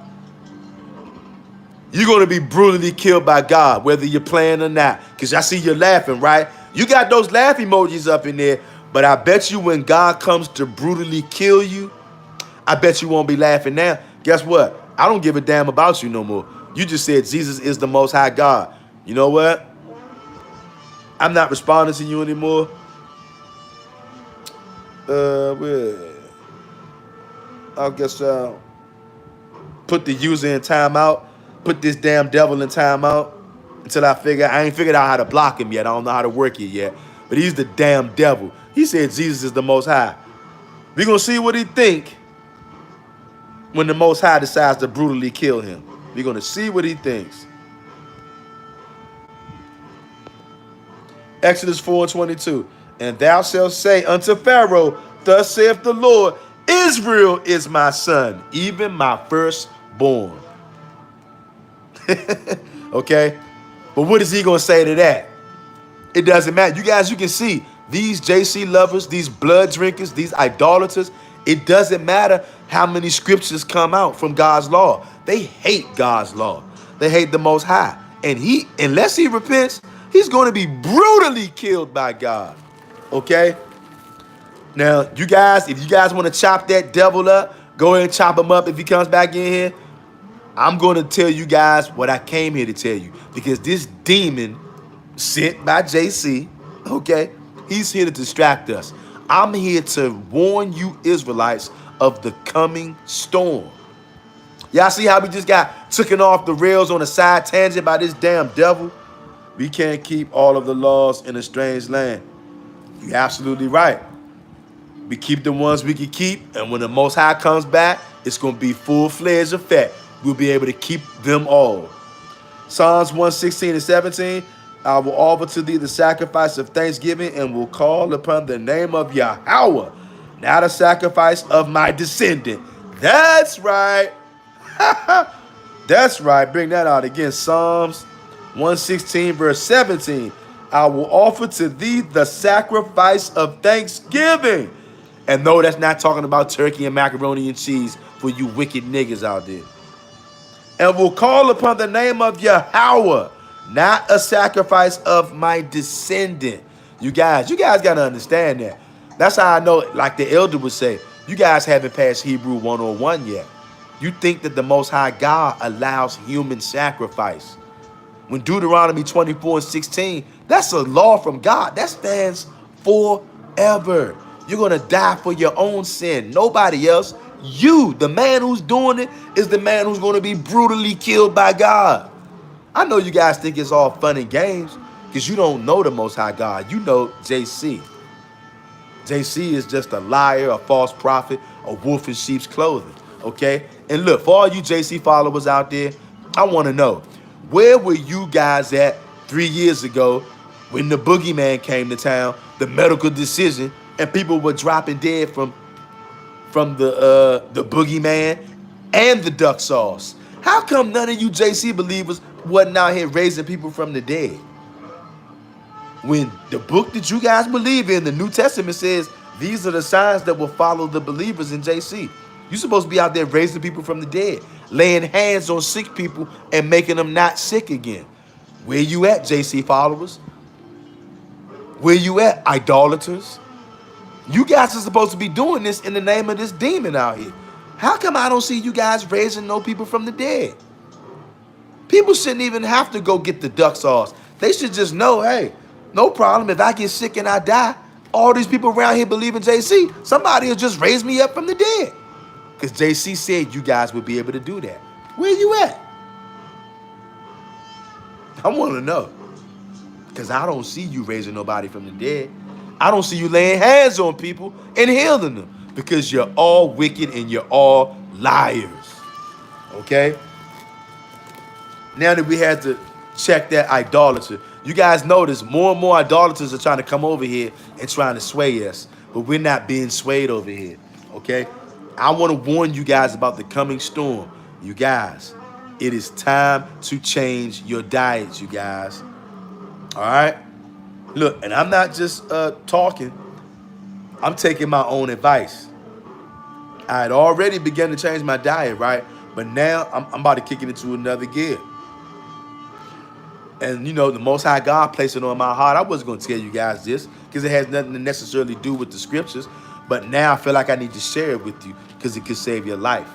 You're going to be brutally killed by God, whether you're playing or not. Because I see you're laughing, right? You got those laugh emojis up in there. But I bet you when God comes to brutally kill you, I bet you won't be laughing now. Guess what? I don't give a damn about you no more. You just said Jesus is the Most High God. You know what? I'm not responding to you anymore. I guess put the user in timeout. Put this damn devil in timeout until I ain't figured out how to block him yet. I don't know how to work it yet. But he's the damn devil. He said Jesus is the Most High. We're going to see what he think when the Most High decides to brutally kill him. We're going to see what he thinks. Exodus 4:22. And thou shalt say unto Pharaoh, thus saith the Lord, Israel is my son, even my firstborn. Okay? But what is he going to say to that? It doesn't matter. You guys, you can see these JC lovers, these blood drinkers, these idolaters, it doesn't matter how many scriptures come out from God's law. They hate God's law. They hate the Most High. And unless he repents, he's going to be brutally killed by God. Okay? Now, you guys, if you guys want to chop that devil up, go ahead and chop him up if he comes back in here. I'm going to tell you guys what I came here to tell you. Because this demon sent by JC, okay, he's here to distract us. I'm here to warn you Israelites of the coming storm. Y'all see how we just got taken off the rails on a side tangent by this damn devil? We can't keep all of the laws in a strange land. You're absolutely right. We keep the ones we can keep, and when the Most High comes back, it's going to be full-fledged effect. We'll be able to keep them all. Psalms 116 and 17, I will offer to thee the sacrifice of thanksgiving and will call upon the name of Yahweh, not a sacrifice of my descendant. That's right. That's right. Bring that out again. Psalms 116 verse 17. I will offer to thee the sacrifice of thanksgiving. And no, that's not talking about turkey and macaroni and cheese for you wicked niggas out there. And will call upon the name of Yahweh, not a sacrifice of my descendant. You guys got to understand that. That's how I know, like the elder would say, you guys haven't passed Hebrew 101 yet. You think that the Most High God allows human sacrifice. When Deuteronomy 24 and 16, that's a law from God. That stands forever. You're going to die for your own sin. Nobody else. You, the man who's doing it, is the man who's going to be brutally killed by God. I know you guys think it's all fun and games because you don't know the Most High God. You know JC. JC is just a liar, a false prophet, a wolf in sheep's clothing. Okay? And look, for all you JC followers out there, I want to know, where were you guys at 3 years ago when the boogeyman came to town, the medical decision, and people were dropping dead from the boogeyman and the duck sauce? How come none of you JC believers wasn't out here raising people from the dead? When the book that you guys believe in, the New Testament, says these are the signs that will follow the believers in JC. You're supposed to be out there raising people from the dead, laying hands on sick people and making them not sick again. Where you at, JC followers? Where you at, idolaters? You guys are supposed to be doing this in the name of this demon out here. How come I don't see you guys raising no people from the dead? People shouldn't even have to go get the duck sauce. They should just know, hey, no problem. If I get sick and I die, all these people around here believe in JC. Somebody will just raise me up from the dead. Because JC said you guys would be able to do that. Where you at? I want to know. Because I don't see you raising nobody from the dead. I don't see you laying hands on people and healing them. Because you're all wicked and you're all liars. Okay? Now that we had to check that idolatry, you guys notice more and more idolaters are trying to come over here and trying to sway us. But we're not being swayed over here. Okay? I want to warn you guys about the coming storm. You guys, it is time to change your diets, you guys. All right? Look, and I'm not just talking. I'm taking my own advice. I had already begun to change my diet, right? But now I'm about to kick it into another gear. And, you know, the Most High God placed it on my heart. I wasn't going to tell you guys this because it has nothing to necessarily do with the scriptures. But now I feel like I need to share it with you because it could save your life.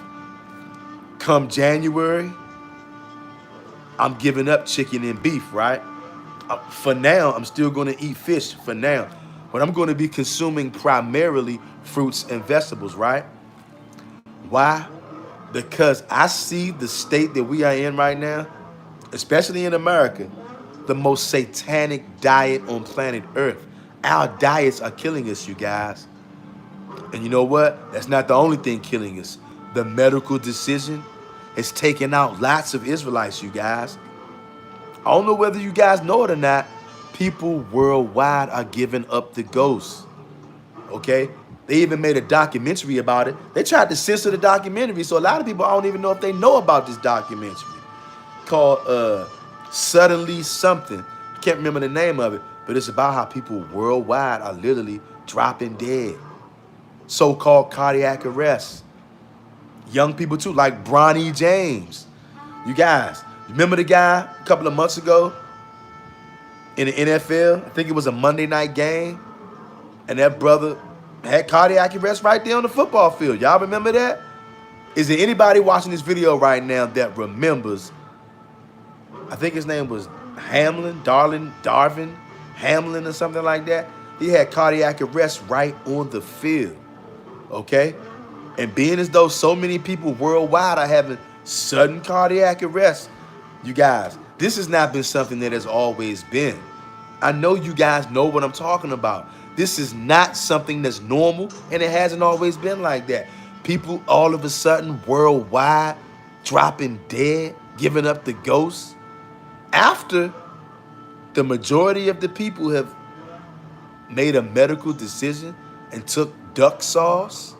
Come January, I'm giving up chicken and beef, right? For now, I'm still going to eat fish for now. But I'm going to be consuming primarily fruits and vegetables, right? Why? Because I see the state that we are in right now, especially in America, the most satanic diet on planet Earth. Our diets are killing us, you guys. And you know what? That's not the only thing killing us. The medical decision has taken out lots of Israelites, you guys. I don't know whether you guys know it or not. People worldwide are giving up the ghost. Okay? They even made a documentary about it. They tried to censor the documentary, so a lot of people, I don't even know if they know about this documentary called Suddenly Something. I can't remember the name of it, but it's about how people worldwide are literally dropping dead. So-called cardiac arrest. Young people too, like Bronny James. You guys, remember the guy a couple of months ago in the NFL? I think it was a Monday night game, and that brother had cardiac arrest right there on the football field. Y'all remember that? Is there anybody watching this video right now that remembers, I think his name was Darvin Hamlin or something like that? He had cardiac arrest right on the field. Okay? And being as though so many people worldwide are having sudden cardiac arrest, you guys, This has not been something that has always been. I know you guys know what I'm talking about. This is not something that's normal, and it hasn't always been like that. People all of a sudden worldwide dropping dead, giving up the ghost after the majority of the people have made a medical decision and took duck sauce.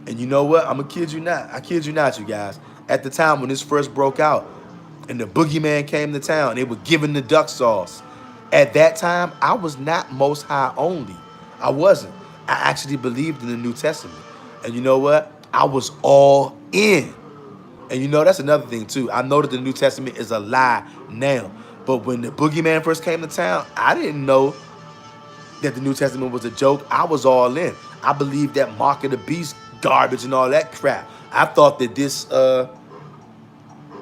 And you know what? I'm gonna kid you not. I kid you not, you guys. At the time when this first broke out and the boogeyman came to town, they were giving the duck sauce. At that time, I was not Most High only. I wasn't. I actually believed in the New Testament. And you know what? I was all in. And you know, that's another thing too. I know that the New Testament is a lie now. But when the boogeyman first came to town, I didn't know that the New Testament was a joke. I was all in. I believed that Mark of the Beast garbage and all that crap. I thought that this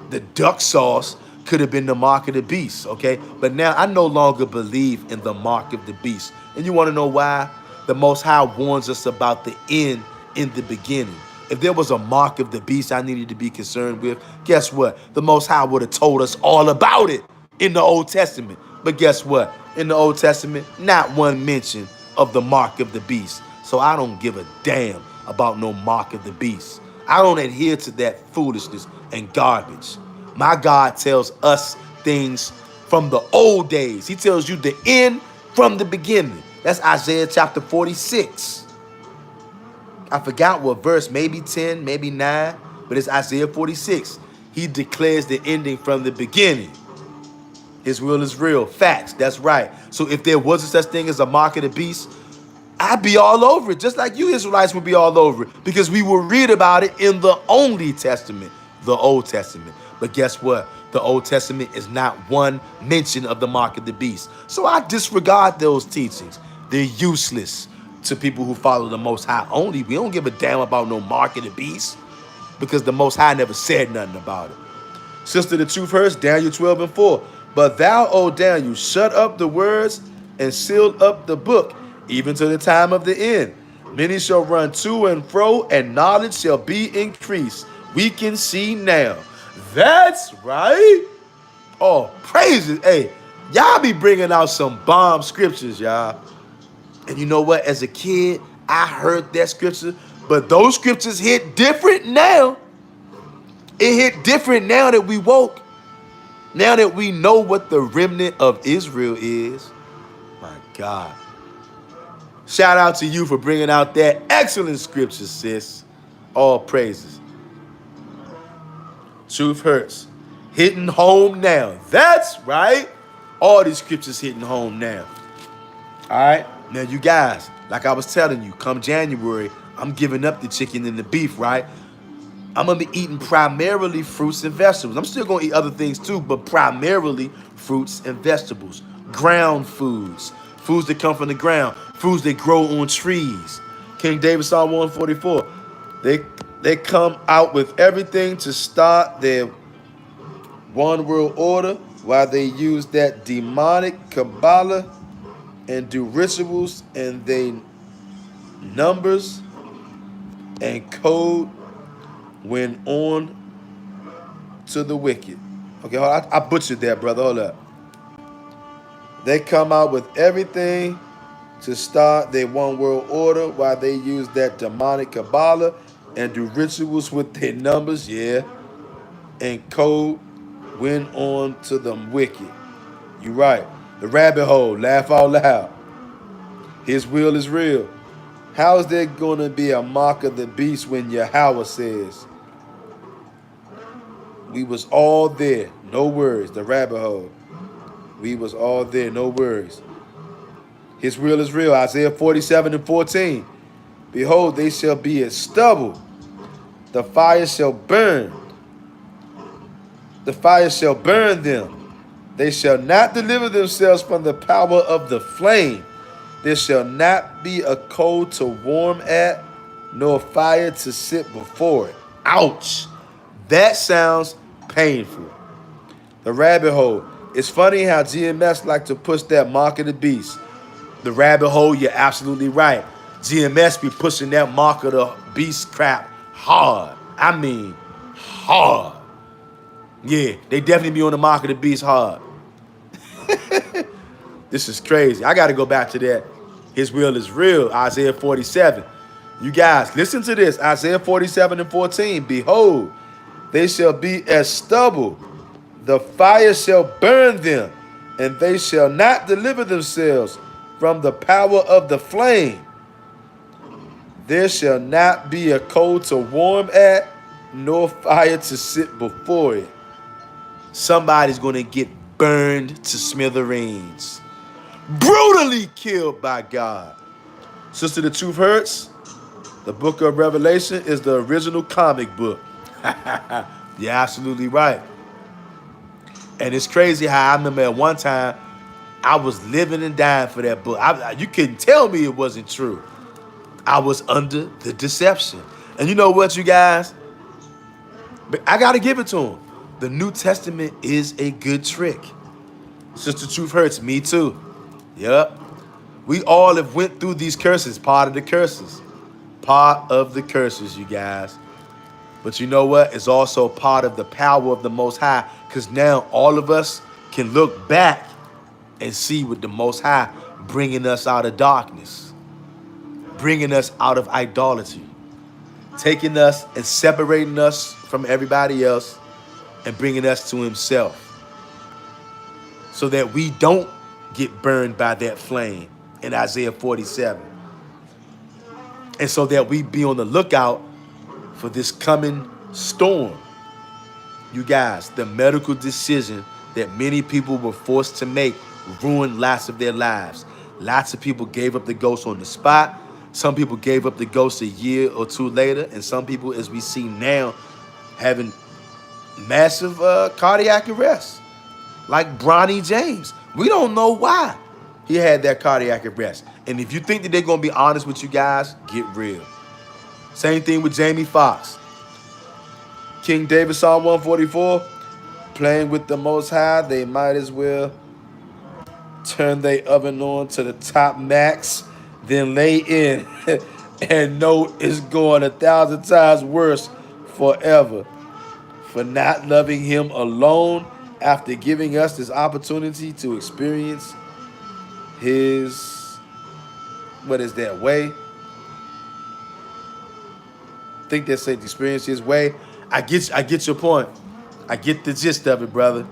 the duck sauce could have been the mark of the beast, okay? But now I no longer believe in the mark of the beast. And you want to know why? The Most High warns us about the end in the beginning. If there was a mark of the beast I needed to be concerned with, guess what? The Most High would have told us all about it in the Old Testament. But guess what? In the Old Testament, not one mention of the mark of the beast. So I don't give a damn about no mark of the beast. I don't adhere to that foolishness and garbage. My God tells us things from the old days. He tells you the end from the beginning. That's Isaiah chapter 46. I forgot what verse, maybe 10, maybe 9, but it's Isaiah 46. He declares the ending from the beginning. His will is real. Facts, that's right. So if there was a such thing as a mark of the beast, I'd be all over it, just like you Israelites would be all over it, because we will read about it in the only testament, the Old Testament. But guess what? The Old Testament is not one mention of the mark of the beast. So I disregard those teachings. They're useless to people who follow the Most High only. We don't give a damn about no mark of the beast because the Most High never said nothing about it. Sister, the truth hurts, Daniel 12:4. But thou, O Daniel, shut up the words and seal up the book, even to the time of the end. Many shall run to and fro, and knowledge shall be increased. We can see now. That's right. Oh, praise it. Hey, y'all be bringing out some bomb scriptures, y'all. And you know what? As a kid, I heard that scripture, but those scriptures hit different now. It hit different now that we woke. Now that we know what the remnant of Israel is. My God. Shout out to you for bringing out that excellent scripture, sis. All praises. Truth hurts. Hitting home now. That's right. All these scriptures hitting home now. All right. Now, you guys, like I was telling you, come January, I'm giving up the chicken and the beef, right? I'm going to be eating primarily fruits and vegetables. I'm still going to eat other things too, but primarily fruits and vegetables. Ground foods. Foods that come from the ground. Foods that grow on trees. King David, Psalm 144. They come out with everything to start their one world order while they use that demonic Kabbalah and do rituals and they numbers and code when on to the wicked. Okay, I butchered that, brother. Hold up. They come out with everything to start their one world order while they use that demonic Kabbalah and do rituals with their numbers, yeah, and code when on to the wicked. You're right. The rabbit hole, laugh out loud. His will is real. How is there going to be a mark of the beast when Yahweh says, we was all there, no worries, the rabbit hole. We was all there, no worries. His will is real, Isaiah 47:14. Behold, they shall be as stubble. The fire shall burn. The fire shall burn them. They shall not deliver themselves from the power of the flame. There shall not be a coal to warm at, nor fire to sit before it. Ouch. That sounds painful. The rabbit hole. It's funny how GMS like to push that mark of the beast. The rabbit hole, you're absolutely right. GMS be pushing that mark of the beast crap hard. I mean, hard. Yeah, they definitely be on the mark of the beast hard. This is crazy. I got to go back to that. His will is real, Isaiah 47. You guys, listen to this. Isaiah 47 and 14. Behold, they shall be as stubble. The fire shall burn them, and they shall not deliver themselves from the power of the flame. There shall not be a coal to warm at, nor fire to sit before it. Somebody's going to get burned to smithereens, brutally killed by God. Sister, the truth hurts. The book of Revelation is the original comic book. You're absolutely right. And it's crazy how I remember at one time I was living and dying for that book. You couldn't tell me it wasn't true. I was under the deception. And you know what, you guys? But I got to give it to him. The New Testament is a good trick. Sister Truth hurts. Me too. Yep. We all have went through these curses, part of the curses. Part of the curses, you guys. But you know what? It's also part of the power of the Most High, because now all of us can look back and see what the Most High bringing us out of darkness, bringing us out of idolatry, taking us and separating us from everybody else and bringing us to himself so that we don't get burned by that flame in Isaiah 47. And so that we be on the lookout for this coming storm. You guys, the medical decision that many people were forced to make ruined lots of their lives. Lots of people gave up the ghost on the spot. Some people gave up the ghost a year or two later. And some people, as we see now, having massive cardiac arrest. Like Bronny James. We don't know why he had that cardiac arrest. And if you think that they're going to be honest with you guys, get real. Same thing with Jamie Foxx. King David, Psalm 144, playing with the Most High, they might as well turn their oven on to the top max, then lay in and know it's going 1,000 times worse forever for not loving him alone after giving us this opportunity to experience his, what is that, way? I think they say to experience his way. I get your point. I get the gist of it, brother.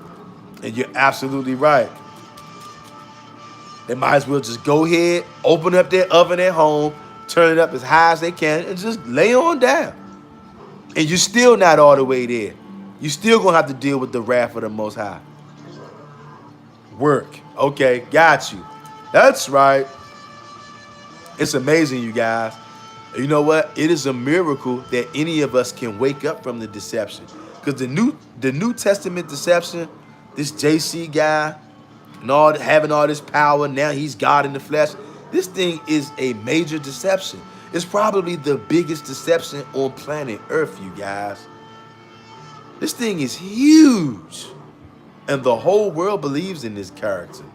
And you're absolutely right. They might as well just go ahead, open up their oven at home, turn it up as high as they can, and just lay on down. And you're still not all the way there. You're still going to have to deal with the wrath of the Most High. Work. Okay, got you. That's right. It's amazing, you guys. You know what? It is a miracle that any of us can wake up from the deception. Because the New Testament deception, this JC guy, and having all this power, now he's God in the flesh. This thing is a major deception. It's probably the biggest deception on planet Earth, you guys. This thing is huge. And the whole world believes in this character.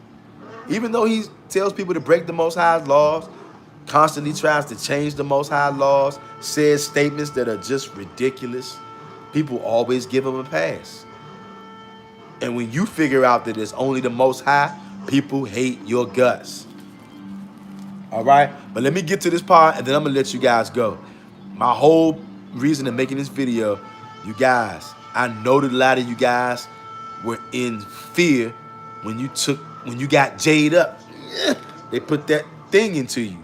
Even though he tells people to break the Most High's laws, constantly tries to change the Most High laws, says statements that are just ridiculous, people always give him a pass. And when you figure out that it's only the Most High, people hate your guts. All right? But let me get to this part, and then I'm going to let you guys go. My whole reason of making this video, you guys, I know that a lot of you guys were in fear when you got jayed up. They put that thing into you.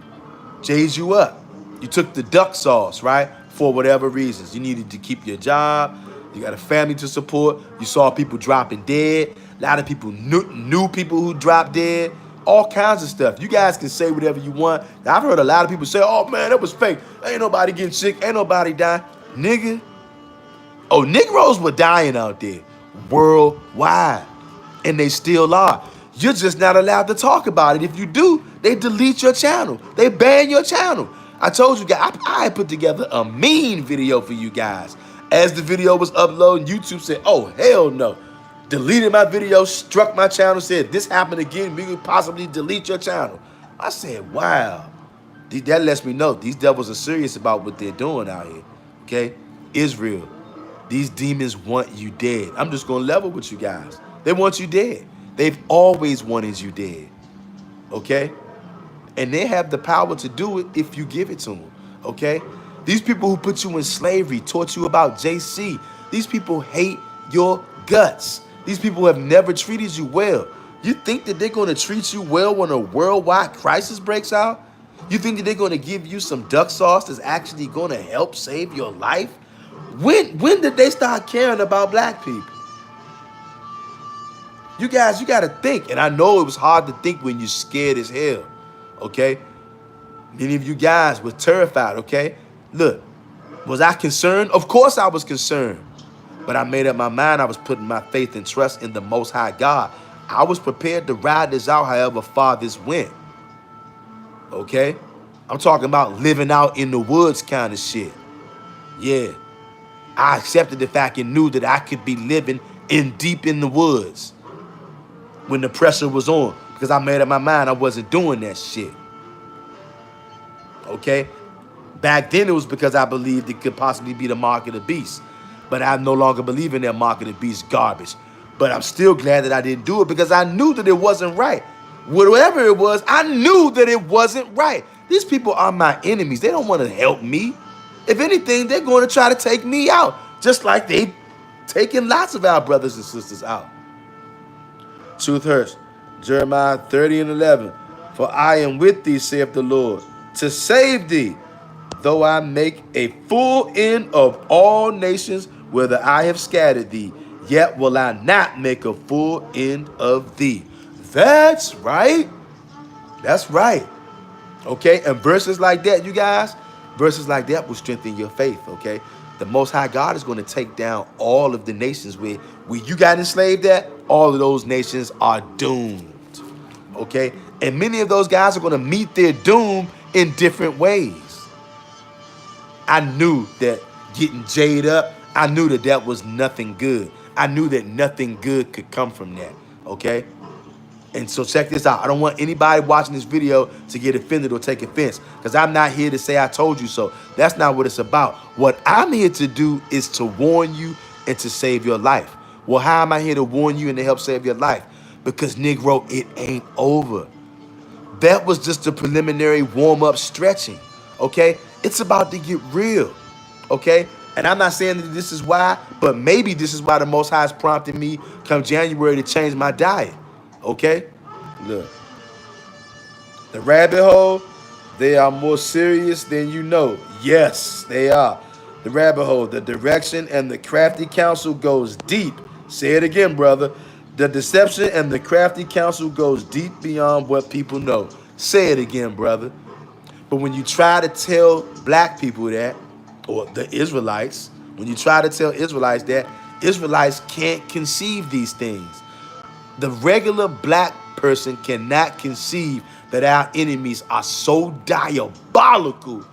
Jayed you up. You took the duck sauce, right? For whatever reasons. You needed to keep your job. You got a family to support. You saw people dropping dead. A lot of people knew people who dropped dead. All kinds of stuff. You guys can say whatever you want. I've heard a lot of people say, oh man, that was fake. Ain't nobody getting sick. Ain't nobody dying. Nigga. Oh, Negroes were dying out there. Worldwide. And they still are. You're just not allowed to talk about it. If you do, they delete your channel. They ban your channel. I told you guys, I put together a mean video for you guys. As the video was uploading, YouTube said, oh, hell no. Deleted my video, struck my channel, said, this happened again, we could possibly delete your channel. I said, wow. That lets me know these devils are serious about what they're doing out here, okay? Israel, These demons want you dead. I'm just going to level with you guys. They want you dead. They've always wanted you dead. Okay? And they have the power to do it if you give it to them. Okay? These people who put you in slavery, taught you about JC, these people hate your guts. These people have never treated you well. You think that they're going to treat you well when a worldwide crisis breaks out? You think that they're going to give you some duck sauce that's actually going to help save your life? When did they start caring about black people? You guys, you got to think. And I know it was hard to think when you're scared as hell. Okay? Many of you guys were terrified, okay? Look, was I concerned? Of course I was concerned. But I made up my mind. I was putting my faith and trust in the Most High God. I was prepared to ride this out however far this went. Okay? I'm talking about living out in the woods kind of shit. Yeah. I accepted the fact and knew that I could be living in deep in the woods when the pressure was on, because I made up my mind I wasn't doing that shit. Okay? Back then it was because I believed it could possibly be the mark of the beast. But I no longer believe in that mark of the beast garbage. But I'm still glad that I didn't do it because I knew that it wasn't right. Whatever it was, I knew that it wasn't right. These people are my enemies. They don't want to help me. If anything, they're going to try to take me out, just like they've taken lots of our brothers and sisters out. Truth hurts. Jeremiah 30:11. For I am with thee, saith the Lord, to save thee, though I make a full end of all nations, whether I have scattered thee, yet will I not make a full end of thee. That's right. That's right. Okay, and verses like that, you guys, verses like that will strengthen your faith, okay? The Most High God is going to take down all of the nations where you got enslaved at. All of those nations are doomed, okay? And many of those guys are going to meet their doom in different ways. I knew that getting jaded up, I knew that that was nothing good. I knew that nothing good could come from that, okay? And so check this out. I don't want anybody watching this video to get offended or take offense, because I'm not here to say I told you so. That's not what it's about. What I'm here to do is to warn you and to save your life. Well, how am I here to warn you and to help save your life? Because, Negro, it ain't over. That was just a preliminary warm-up stretching, okay? It's about to get real, okay? And I'm not saying that this is why, but maybe this is why the Most High is prompting me come January to change my diet, okay? Look, the rabbit hole, they are more serious than you know. Yes, they are. The rabbit hole, the direction and the crafty counsel goes deep. Say it again, brother. The deception and the crafty counsel goes deep beyond what people know. Say it again, brother. But when you try to tell black people that, or the Israelites, when you try to tell Israelites that, Israelites can't conceive these things. The regular black person cannot conceive that our enemies are so diabolical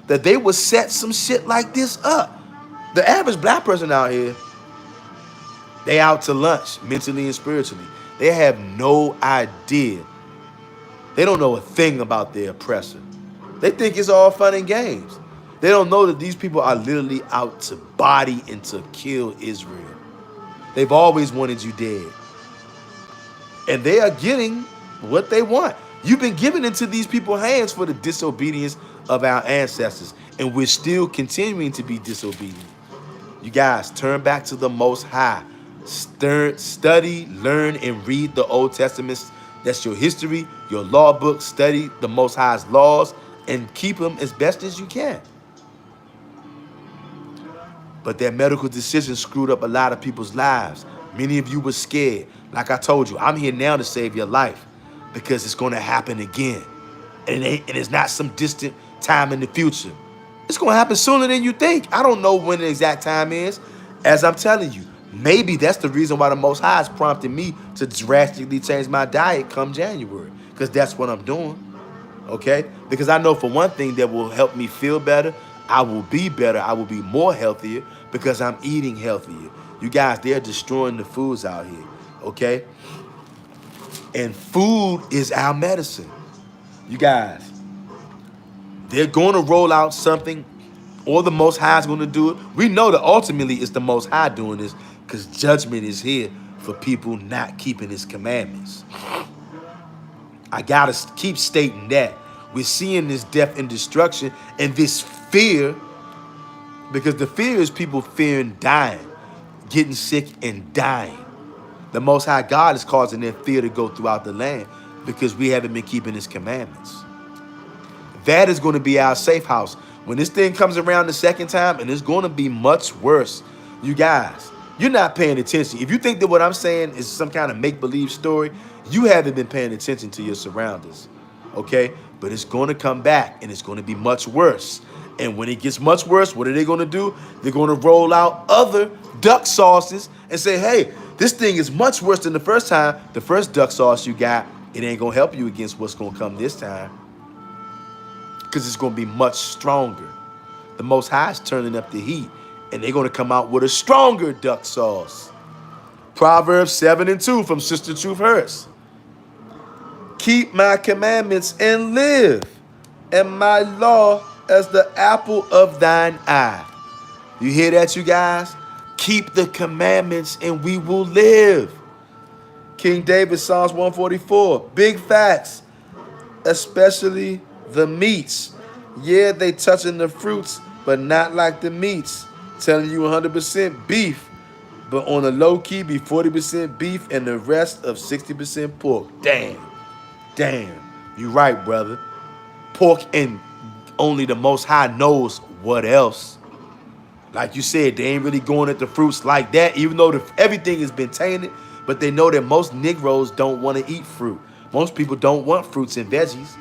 that they would set some shit like this up. The average black person out here, they out to lunch mentally and spiritually. They have no idea. They don't know a thing about their oppressor. They think it's all fun and games. They don't know that these people are literally out to body and to kill Israel. They've always wanted you dead. And they are getting what they want. You've been given into these people's hands for the disobedience of our ancestors. And we're still continuing to be disobedient. You guys, turn back to the Most High. Study, learn, and read the Old Testament. That's your history, your law book. Study the Most High's laws and keep them as best as you can. But that medical decision screwed up a lot of people's lives. Many of you were scared. Like I told you, I'm here now to save your life because it's going to happen again. And it's not some distant time in the future. It's going to happen sooner than you think. I don't know when the exact time is. As I'm telling you, maybe that's the reason why the Most High is prompting me to drastically change my diet come January, because that's what I'm doing. Okay? Because I know for one thing that will help me feel better. I will be better. I will be more healthier because I'm eating healthier. You guys, they're destroying the foods out here. Okay? And food is our medicine. You guys, they're going to roll out something or the Most High is going to do it. We know that ultimately it's the Most High doing this because judgment is here for people not keeping his commandments. I got to keep stating that. We're seeing this death and destruction and this fear, because the fear is people fearing dying, getting sick and dying. The Most High God is causing their fear to go throughout the land because we haven't been keeping his commandments. That is going to be our safe house. When this thing comes around the second time, and it's going to be much worse, you guys, you're not paying attention. If you think that what I'm saying is some kind of make-believe story, you haven't been paying attention to your surroundings, okay? But it's going to come back, and it's going to be much worse. And when it gets much worse, what are they going to do? They're going to roll out other duck sauces and say, hey, this thing is much worse than the first time. The first duck sauce you got, it ain't going to help you against what's going to come this time, because it's going to be much stronger. The Most High is turning up the heat, and they're going to come out with a stronger duck sauce. Proverbs 7:2 from Sister Truth Hurts. Keep my commandments and live, and my law as the apple of thine eye. You hear that, you guys? Keep the commandments and we will live. King David, Psalms 144. Big facts, especially the meats. Yeah, they touching the fruits, but not like the meats. Telling you 100% beef, but on a low key be 40% beef and the rest of 60% pork. Damn. You right, brother. Pork, and only the Most High knows what else. Like you said, they ain't really going at the fruits like that, even though everything has been tainted. But they know that most Negroes don't want to eat fruit. Most people don't want fruits and veggies,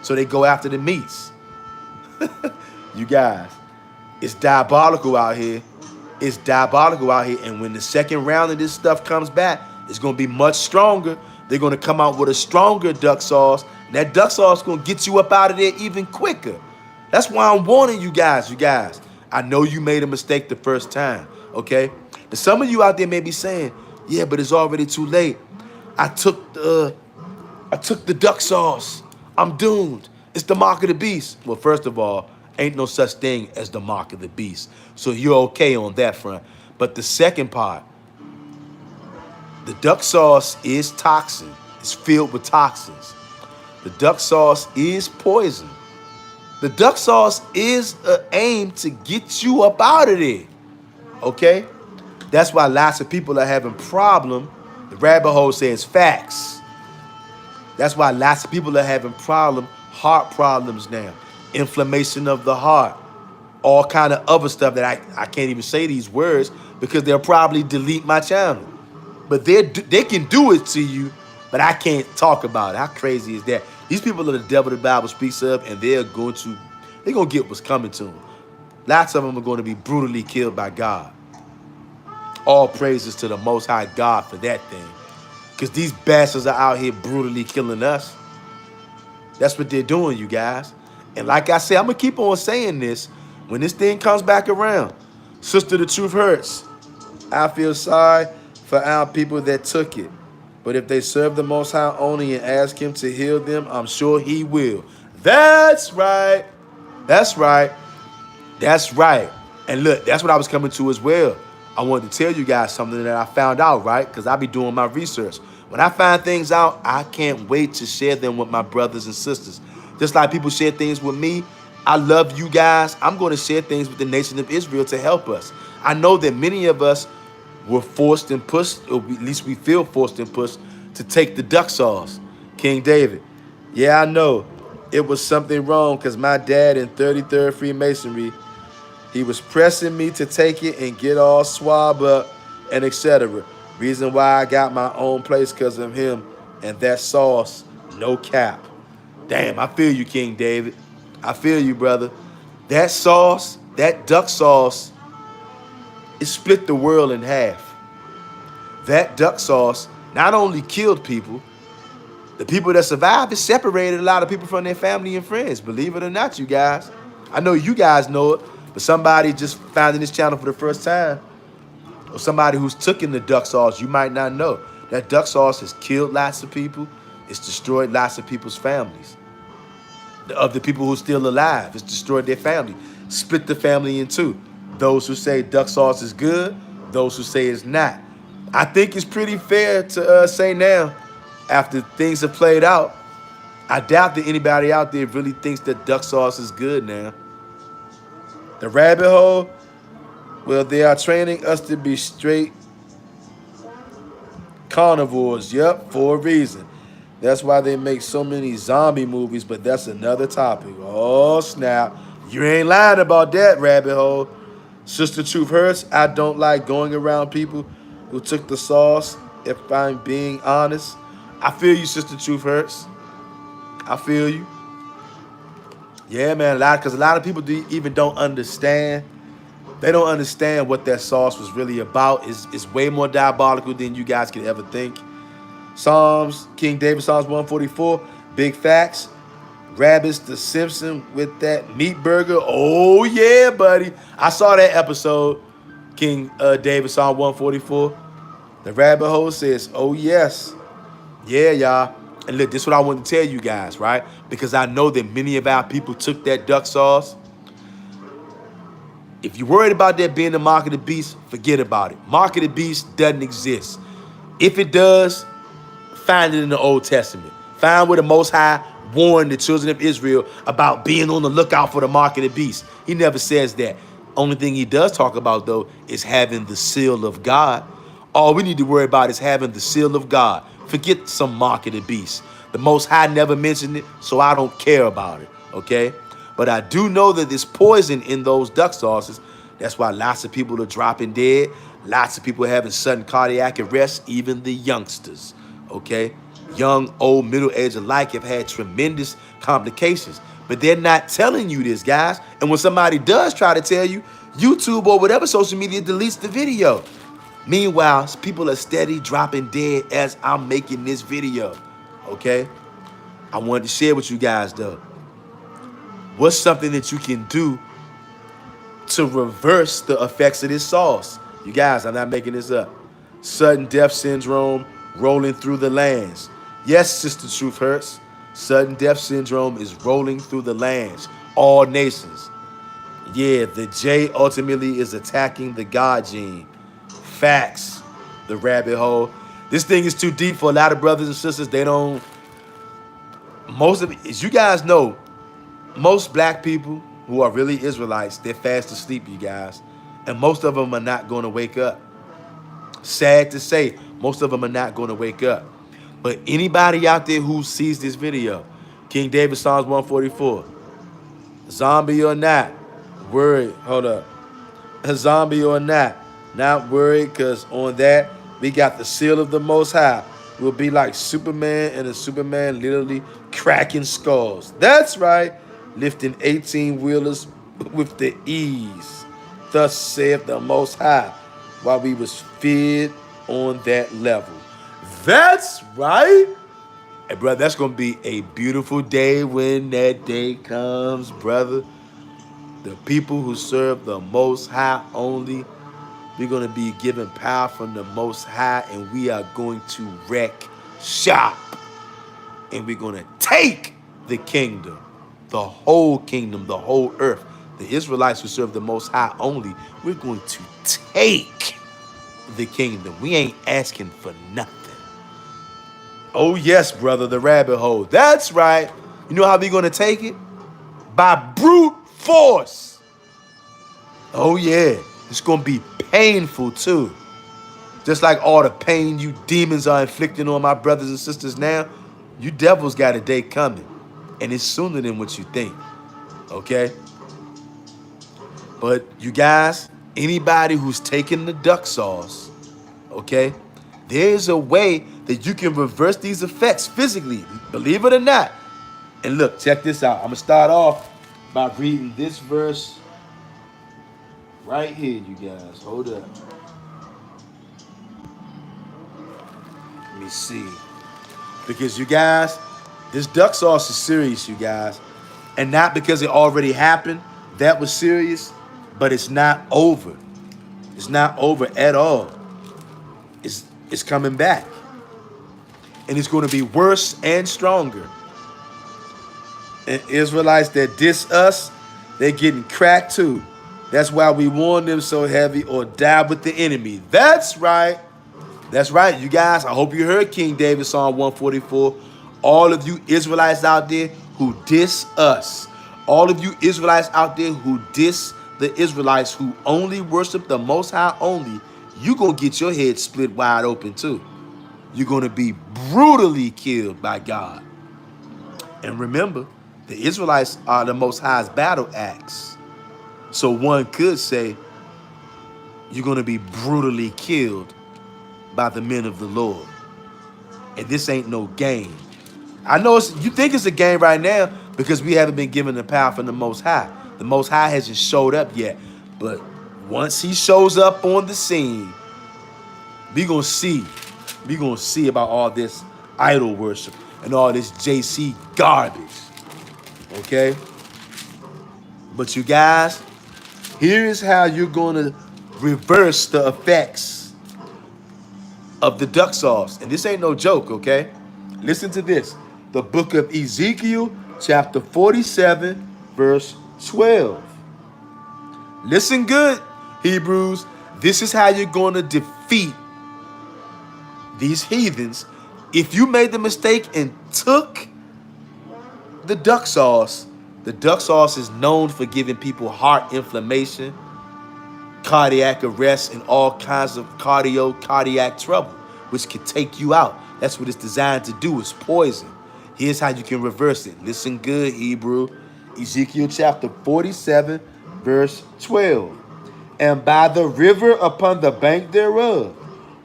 so they go after the meats. You guys, it's diabolical out here. It's diabolical out here. And when the second round of this stuff comes back, it's going to be much stronger. They're going to come out with a stronger duck sauce. And that duck sauce is going to get you up out of there even quicker. That's why I'm warning you guys. I know you made a mistake the first time, okay? And some of you out there may be saying, yeah, but it's already too late. I took the duck sauce. I'm doomed. It's the mark of the beast. Well, first of all, ain't no such thing as the mark of the beast. So you're okay on that front. But the second part, the duck sauce is toxin. It's filled with toxins. The duck sauce is poison. The duck sauce is an aim to get you up out of there, okay? That's why lots of people are having problem. The rabbit hole says facts. That's why lots of people are having heart problems now. Inflammation of the heart. All kind of other stuff that I can't even say these words because they'll probably delete my channel. But they can do it to you, but I can't talk about it. How crazy is that? These people are the devil the Bible speaks of, and they're going to get what's coming to them. Lots of them are going to be brutally killed by God. All praises to the Most High God for that thing. Because these bastards are out here brutally killing us. That's what they're doing, you guys. And like I said, I'm going to keep on saying this when this thing comes back around. Sister, the truth hurts. I feel sorry for our people that took it. But if they serve the Most High only and ask him to heal them, I'm sure he will. That's right. That's right. That's right. And look, that's what I was coming to as well. I wanted to tell you guys something that I found out, right? Because I be doing my research. When I find things out, I can't wait to share them with my brothers and sisters. Just like people share things with me, I love you guys. I'm going to share things with the nation of Israel to help us. I know that many of us were forced and pushed, or at least we feel forced and pushed, to take the duck sauce. King David, yeah, I know. It was something wrong because my dad in 33rd Freemasonry, he was pressing me to take it and get all swab up and etc. Reason why I got my own place because of him and that sauce, no cap. Damn, I feel you, King David. I feel you, brother. That sauce, that duck sauce, it split the world in half. That duck sauce not only killed people, the people that survived, it separated a lot of people from their family and friends. Believe it or not, you guys. I know you guys know it, but somebody just found in this channel for the first time, or somebody who's taken the duck sauce, you might not know. That duck sauce has killed lots of people. It's destroyed lots of people's families. of the people who's still alive. It's destroyed their family, split the family in two. Those who say duck sauce is good, those who say it's not. I think it's pretty fair to say now, after things have played out, I doubt that anybody out there really thinks that duck sauce is good now. The rabbit hole, well, they are training us to be straight carnivores. Yep, for a reason. That's why they make so many zombie movies, but that's another topic. Oh, snap. You ain't lying about that, rabbit hole. Sister Truth hurts. I don't like going around people who took the sauce, if I'm being honest. I feel you, Sister Truth hurts. I feel you. Yeah, man, because a lot of people even don't understand. They don't understand what that sauce was really about. It's way more diabolical than you guys could ever think. King David, Psalms 144, big facts. Rabbits the Simpson with that meat burger. Oh, yeah, buddy. I saw that episode, King David, Psalm 144. The rabbit hole says, oh, yes. Yeah, y'all. And look, this is what I want to tell you guys, right? Because I know that many of our people took that duck sauce. If you're worried about that being the mark of the beast, forget about it. Mark of the beast doesn't exist. If it does, find it in the Old Testament. Find where the Most High warned the children of Israel about being on the lookout for the mark of the beast. He never says that. Only thing he does talk about, though, is having the seal of God. All we need to worry about is having the seal of God. Forget some mark of the beast. The Most High never mentioned it, so I don't care about it, okay? But I do know that there's poison in those duck sauces. That's why lots of people are dropping dead. Lots of people are having sudden cardiac arrest, even the youngsters, okay? Young, old, middle-aged alike have had tremendous complications. But they're not telling you this, guys. And when somebody does try to tell you, YouTube or whatever social media deletes the video. Meanwhile, people are steady dropping dead as I'm making this video, okay? I wanted to share with you guys, though. What's something that you can do to reverse the effects of this sauce? You guys, I'm not making this up. Sudden death syndrome rolling through the lands. Yes, Sister Truth hurts. Sudden death syndrome is rolling through the lands. All nations. Yeah, the J ultimately is attacking the God gene. Facts. The rabbit hole. This thing is too deep for a lot of brothers and sisters. They don't... Most of it, as you guys know, most black people who are really Israelites, they're fast asleep, you guys. And most of them are not going to wake up. Sad to say, most of them are not going to wake up. But anybody out there who sees this video, King David, Psalms 144, zombie or not, worried, hold up. A zombie or not worried, because on that, we got the seal of the Most High. We'll be like Superman, and a Superman literally cracking skulls. That's right. Lifting 18-wheelers with the ease. Thus saith the Most High, while we was fed on that level. That's right. Hey, brother, that's going to be a beautiful day when that day comes, brother. The people who serve the Most High only, we're going to be given power from the Most High, and we are going to wreck shop. And we're going to take the kingdom. The whole kingdom, the whole earth. The Israelites who serve the Most High only, we're going to take the kingdom. We ain't asking for nothing. Oh, yes, brother, the rabbit hole. That's right. You know how we're going to take it? By brute force. Oh, yeah. It's going to be painful, too. Just like all the pain you demons are inflicting on my brothers and sisters now, you devils got a day coming. And it's sooner than what you think, okay? But you guys, anybody who's taking the duck sauce, okay, there's a way that you can reverse these effects physically, believe it or not. And look, check this out. I'm going to start off by reading this verse right here, you guys. Hold up. Let me see. Because you guys, this duck sauce is serious, you guys. And not because it already happened. That was serious. But it's not over. It's not over at all. It's coming back. And it's going to be worse and stronger. And Israelites that diss us, they're getting cracked too. That's why we warn them so heavy or die with the enemy. That's right. That's right, you guys. I hope you heard King David Psalm 144. All of you Israelites out there who diss us. All of you Israelites out there who diss the Israelites who only worship the Most High only, you going to get your head split wide open too. You're going to be brutally killed by God. And remember, the Israelites are the Most High's battle axe. So one could say you're going to be brutally killed by the men of the Lord. And this ain't no game. I know you think it's a game right now because we haven't been given the power from the Most High. The Most High hasn't showed up yet. But once he shows up on the scene, we gonna see. We gonna see about all this idol worship and all this JC garbage. Okay? But you guys, here is how you're gonna reverse the effects of the duck sauce. And this ain't no joke, okay? Listen to this. The book of Ezekiel, chapter 47, verse 12. Listen good, Hebrews. This is how you're going to defeat these heathens. If you made the mistake and took the duck sauce is known for giving people heart inflammation, cardiac arrest, and all kinds of cardiac trouble, which can take you out. That's what it's designed to do. It's poison. Here's how you can reverse it. Listen good, Hebrew. Ezekiel chapter 47, verse 12. And by the river upon the bank thereof,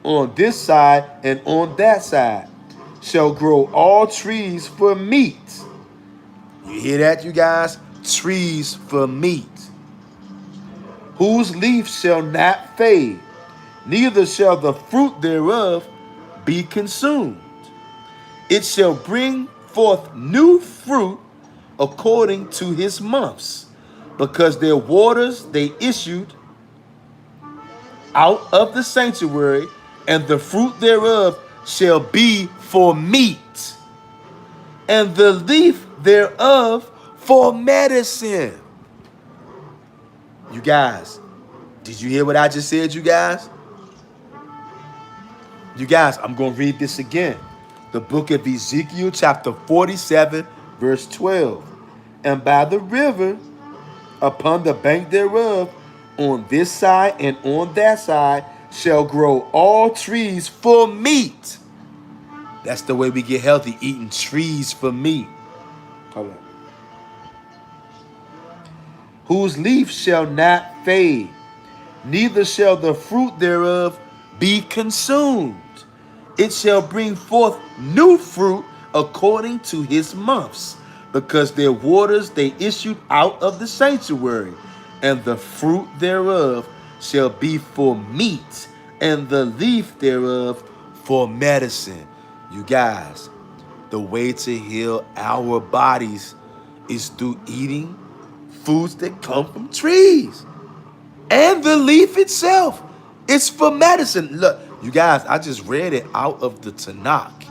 on this side and on that side, shall grow all trees for meat. You hear that, you guys? Trees for meat, whose leaf shall not fade, neither shall the fruit thereof be consumed. It shall bring forth new fruit according to his months, because their waters they issued out of the sanctuary, and the fruit thereof shall be for meat, and the leaf thereof for medicine. You guys, did you hear what I just said, you guys? You guys, I'm going to read this again. The book of Ezekiel, chapter 47, verse 12. And by the river, upon the bank thereof, on this side and on that side, shall grow all trees for meat. That's the way we get healthy, eating trees for meat. Hold on. Whose leaf shall not fade, neither shall the fruit thereof be consumed. It shall bring forth new fruit according to his months, because their waters they issued out of the sanctuary, and the fruit thereof shall be for meat, and the leaf thereof for medicine. You guys, the way to heal our bodies is through eating foods that come from trees. And the leaf itself, it's for medicine. Look, you guys, I just read it out of the Tanakh.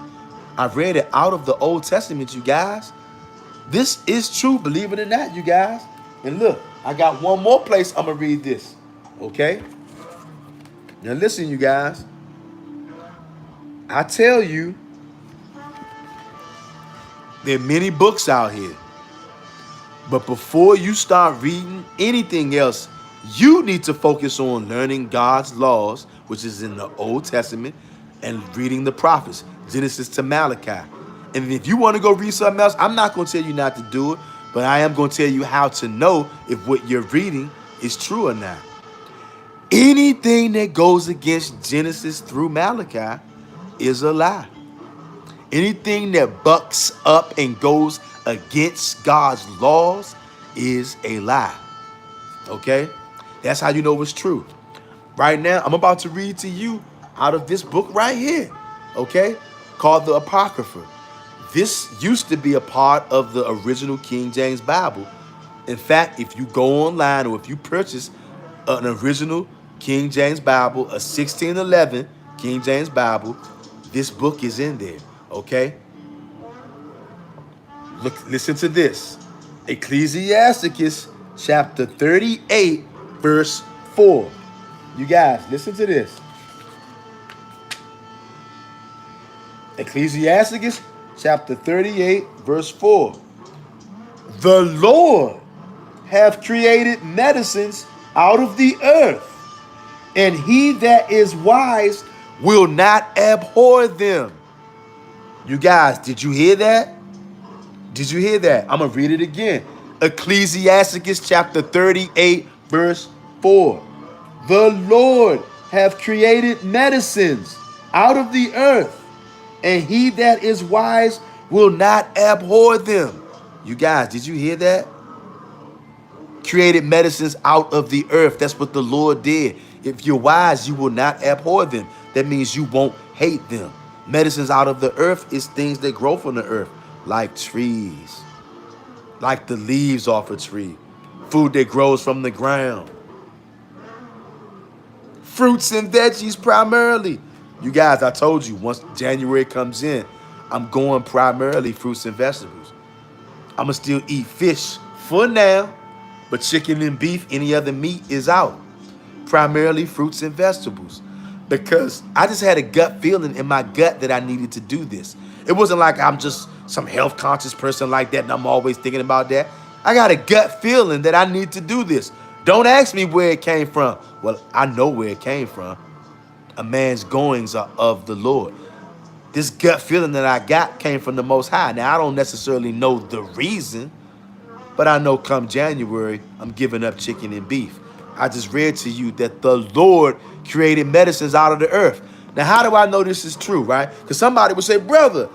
I read it out of the Old Testament, you guys. This is true, believe it or not, you guys. And look, I got one more place I'm going to read this. Okay? Now listen, you guys. I tell you, there are many books out here. But before you start reading anything else, you need to focus on learning God's laws, which is in the Old Testament, and reading the prophets, Genesis to Malachi. And if you want to go read something else, I'm not going to tell you not to do it, but I am going to tell you how to know if what you're reading is true or not. Anything that goes against Genesis through Malachi is a lie. Anything that bucks up and goes against God's laws is a lie. Okay? That's how you know it's true. Right now, I'm about to read to you out of this book right here. Okay? Called the Apocrypha. This used to be a part of the original King James Bible. In fact, if you go online or if you purchase an original King James Bible, a 1611 King James Bible, this book is in there. Okay? Look, listen to this. Ecclesiasticus chapter 38, verse 4. You guys, listen to this. Ecclesiasticus chapter 38, verse 4. The Lord have created medicines out of the earth, and he that is wise will not abhor them. You guys, did you hear that? Did you hear that? I'm going to read it again. Ecclesiasticus chapter 38, verse 4. The Lord have created medicines out of the earth, and he that is wise will not abhor them. You guys, did you hear that? Created medicines out of the earth. That's what the Lord did. If you're wise, you will not abhor them. That means you won't hate them. Medicines out of the earth is things that grow from the earth, like trees, like the leaves off a tree, food that grows from the ground, fruits and veggies primarily. You guys, I told you, once January comes in, I'm going primarily fruits and vegetables. I'm going to still eat fish for now, but chicken and beef, any other meat is out. Primarily fruits and vegetables. Because I just had a gut feeling in my gut that I needed to do this. It wasn't like I'm just some health conscious person like that and I'm always thinking about that. I got a gut feeling that I need to do this. Don't ask me where it came from. Well, I know where it came from. A man's goings are of the Lord. This gut feeling that I got came from the Most High. Now, I don't necessarily know the reason, but I know come January, I'm giving up chicken and beef. I just read to you that the Lord created medicines out of the earth. Now, how do I know this is true, right? Because somebody would say, brother,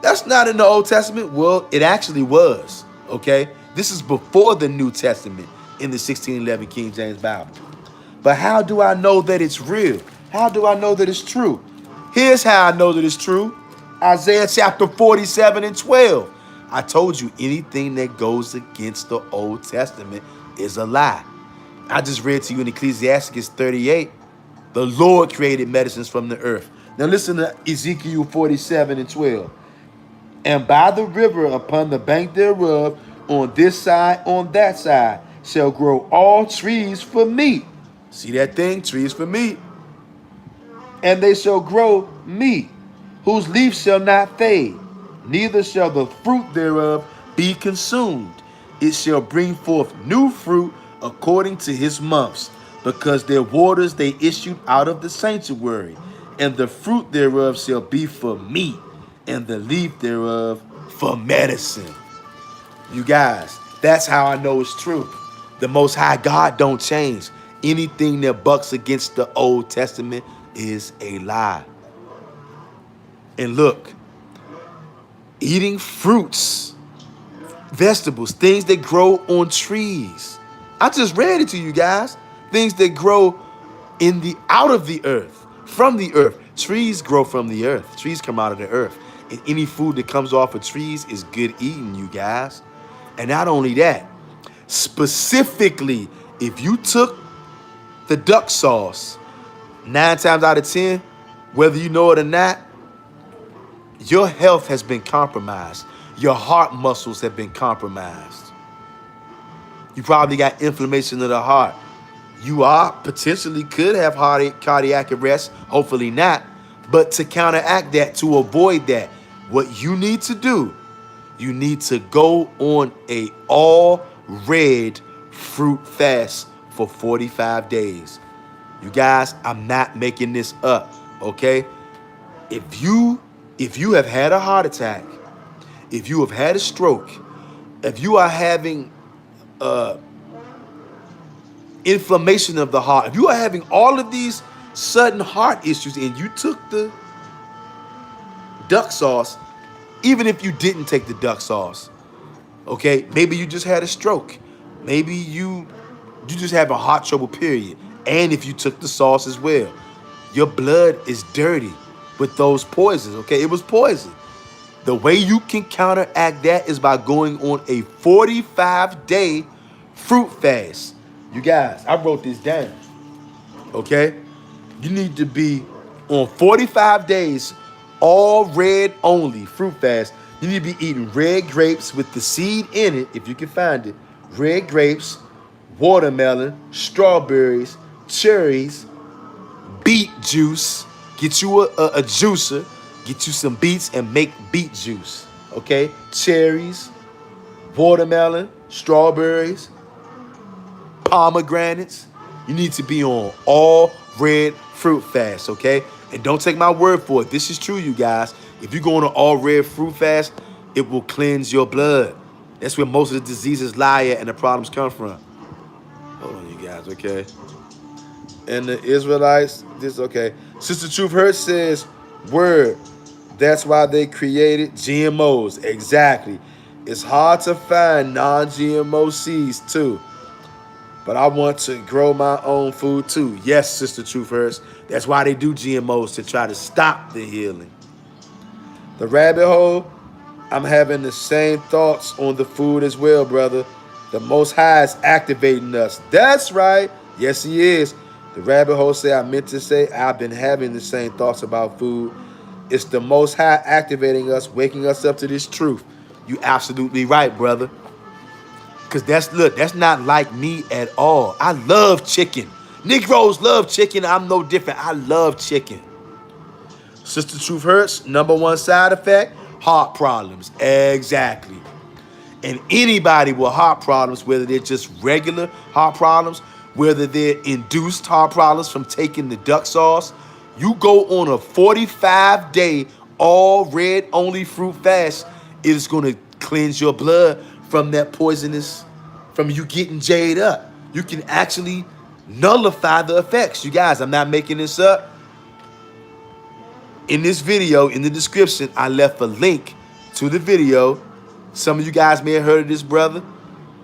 that's not in the Old Testament. Well, it actually was, okay? This is before the New Testament in the 1611 King James Bible. But how do I know that it's real? How do I know that it's true? Here's how I know that it's true. Isaiah chapter 47 and 12. I told you anything that goes against the Old Testament is a lie. I just read to you in Ecclesiasticus 38, the Lord created medicines from the earth. Now listen to Ezekiel 47 and 12. And by the river upon the bank thereof, on this side, on that side, shall grow all trees for meat. See that thing? Trees for meat. And they shall grow meat, whose leaf shall not fade, neither shall the fruit thereof be consumed. It shall bring forth new fruit according to his months, because their waters they issued out of the sanctuary, and the fruit thereof shall be for meat, and the leaf thereof for medicine. You guys, that's how I know it's true. The Most High God don't change. Anything that bucks against the Old Testament is a lie. And look, eating fruits, vegetables, things that grow on trees. I just read it to you guys. Things that grow in the out of the earth, from the earth. Trees grow from the earth. Trees come out of the earth. And any food that comes off of trees is good eating, you guys. And not only that, specifically, if you took the duck sauce, 9 times out of 10, whether you know it or not, your health has been compromised. Your heart muscles have been compromised. You probably got inflammation of the heart. You potentially could have cardiac arrest, hopefully not. But to counteract that, to avoid that, what you need to do, you need to go on a all red fruit fast for 45 days. You guys, I'm not making this up, okay? If you have had a heart attack, if you have had a stroke, if you are having inflammation of the heart, if you are having all of these sudden heart issues and you took the duck sauce, even if you didn't take the duck sauce, okay, maybe you just had a stroke, maybe you just have a heart trouble period, and if you took the sauce as well, your blood is dirty with those poisons, okay? It was poison. The way you can counteract that is by going on a 45-day fruit fast. You guys, I wrote this down, okay? You need to be on 45 days, all red only, fruit fast. You need to be eating red grapes with the seed in it, if you can find it. Red grapes, watermelon, strawberries, cherries, beet juice. Get you a juicer. Get you some beets and make beet juice. Okay? Cherries, watermelon, strawberries, pomegranates. You need to be on all red fruit fast, okay? And don't take my word for it. This is true, you guys. If you go on an all red fruit fast, it will cleanse your blood. That's where most of the diseases lie at and the problems come from. Hold on, you guys, okay? And the Israelites, this, okay. Sister Truth Hurt says, word. That's why they created GMOs. Exactly. It's hard to find non-GMO seeds, too. But I want to grow my own food too. Yes, Sister Truth Hurts. That's why they do GMOs, to try to stop the healing. The rabbit hole, I'm having the same thoughts on the food as well, brother. The Most High is activating us. That's right. Yes, he is. The rabbit hole say, I meant to say, I've been having the same thoughts about food. It's the Most High activating us, waking us up to this truth. You absolutely right, brother. Because that's not like me at all. I love chicken. Negroes love chicken. I'm no different. I love chicken. Sister Truth Hurts, number one side effect, heart problems. Exactly. And anybody with heart problems, whether they're just regular heart problems, whether they're induced heart problems from taking the duck sauce, you go on a 45-day all red only fruit fast, it is going to cleanse your blood from that poisonous, from you getting jaded up. You can actually nullify the effects. You guys, I'm not making this up. In this video, in the description, I left a link to the video. Some of you guys may have heard of this brother.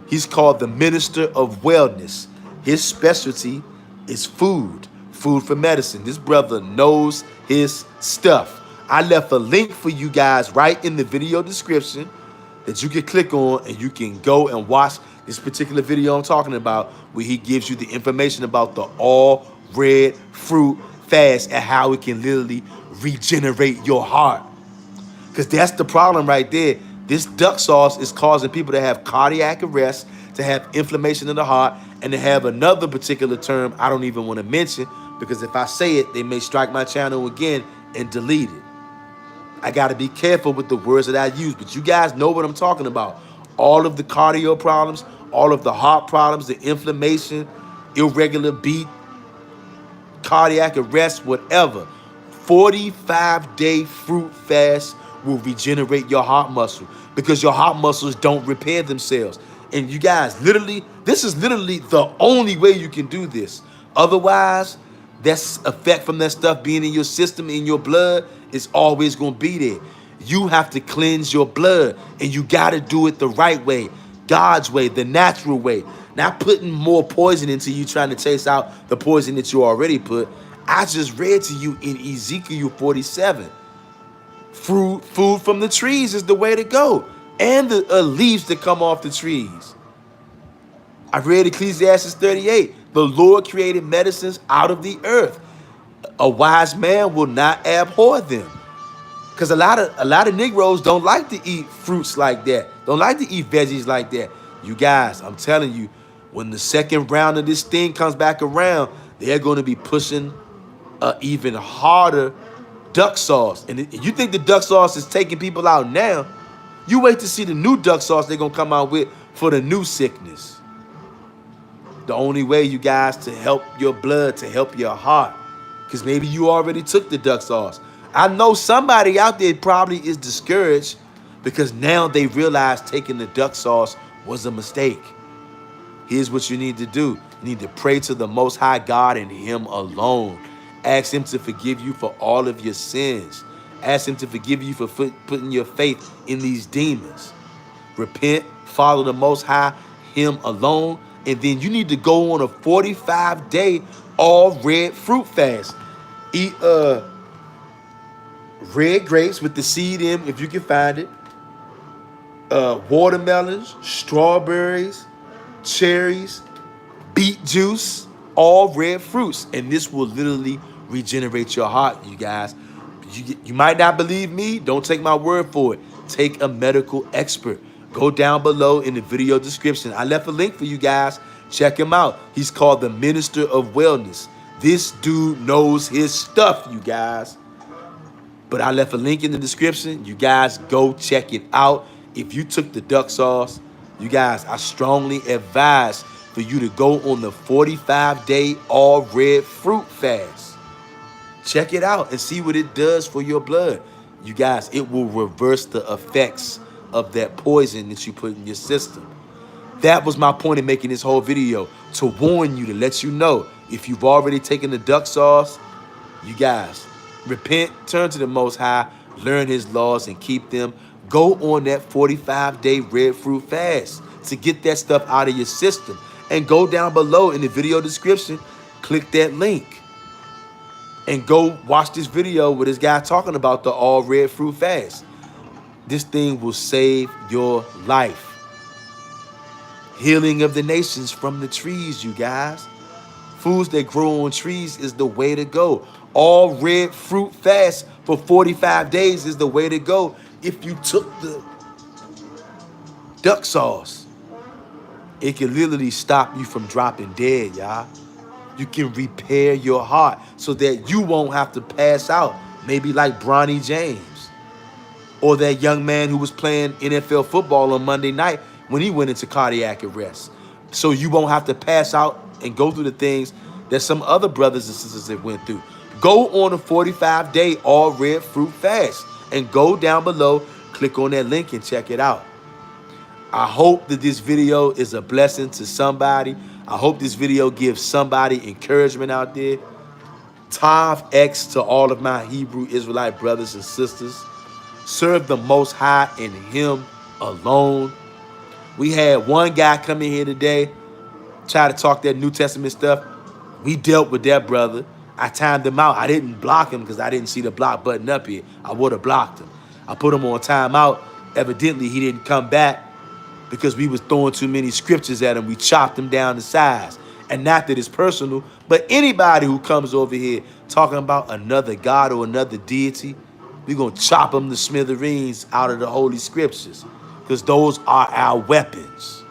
He's called the Minister of Wellness. His specialty is food for medicine. This brother knows his stuff. I left a link for you guys right in the video description that you can click on, and you can go and watch this particular video I'm talking about, where he gives you the information about the all red fruit fast and how it can literally regenerate your heart. Because that's the problem right there. This duck sauce is causing people to have cardiac arrest, to have inflammation in the heart, and to have another particular term I don't even want to mention, because if I say it, they may strike my channel again and delete it. I got to be careful with the words that I use, but you guys know what I'm talking about. All of the cardio problems, all of the heart problems, the inflammation, irregular beat, cardiac arrest, whatever. 45-day fruit fast will regenerate your heart muscle, because your heart muscles don't repair themselves. And you guys, literally, this is literally the only way you can do this. Otherwise, that's effect from that stuff being in your system, in your blood, is always going to be there. You have to cleanse your blood, and you got to do it the right way, God's way, the natural way. Not putting more poison into you, trying to chase out the poison that you already put. I just read to you in Ezekiel 47. Food from the trees is the way to go. And the leaves that come off the trees. I read Ecclesiastes 38. The Lord created medicines out of the earth. A wise man will not abhor them. Because a lot of Negroes don't like to eat fruits like that. Don't like to eat veggies like that. You guys, I'm telling you, when the second round of this thing comes back around, they're going to be pushing even harder duck sauce. And you think the duck sauce is taking people out now? You wait to see the new duck sauce they're going to come out with for the new sickness. The only way, you guys, to help your blood, to help your heart, because maybe you already took the duck sauce. I know somebody out there probably is discouraged because now they realize taking the duck sauce was a mistake. Here's what you need to do. You need to pray to the Most High God and Him alone. Ask Him to forgive you for all of your sins. Ask Him to forgive you for putting your faith in these demons. Repent, follow the Most High, Him alone, and then you need to go on a 45-day all red fruit fast. Eat red grapes with the seed in, if you can find it. Watermelons, strawberries, cherries, beet juice, all red fruits. And this will literally regenerate your heart, you guys. You might not believe me. Don't take my word for it. take a medical expert. Go down below in the video description. I left a link for you guys. Check him out. He's called the Minister of Wellness. This dude knows his stuff, you guys. But I left a link in the description. You guys go check it out. If you took the duck sauce, you guys, I strongly advise for you to go on the 45-day all red fruit fast. Check it out and see what it does for your blood. You guys, it will reverse the effects of that poison that you put in your system. That was my point in making this whole video, to warn you, to let you know, if you've already taken the duck sauce, you guys, repent, turn to the Most High, learn his laws and keep them. Go on that 45-day red fruit fast to get that stuff out of your system. And go down below in the video description, click that link. And go watch this video with this guy talking about the all red fruit fast. This thing will save your life. Healing of the nations from the trees, you guys. Foods that grow on trees is the way to go. All red fruit fast for 45 days is the way to go. If you took the duck sauce, it can literally stop you from dropping dead, y'all. You can repair your heart so that you won't have to pass out. Maybe like Bronny James or that young man who was playing NFL football on Monday night when he went into cardiac arrest. So you won't have to pass out and go through the things that some other brothers and sisters have went through. Go on a 45-day all red fruit fast and go down below, click on that link and check it out. I hope that this video is a blessing to somebody. I hope this video gives somebody encouragement out there. Tav X to all of my Hebrew Israelite brothers and sisters. Serve the Most High in him alone. We had one guy come in here today, try to talk that New Testament stuff. We dealt with that brother. I timed him out. I didn't block him because I didn't see the block button up here. I would have blocked him. I put him on timeout. Evidently, he didn't come back because we was throwing too many scriptures at him. We chopped him down to size. And not that it's personal, but anybody who comes over here talking about another God or another deity, we're going to chop them to smithereens out of the Holy Scriptures, because those are our weapons.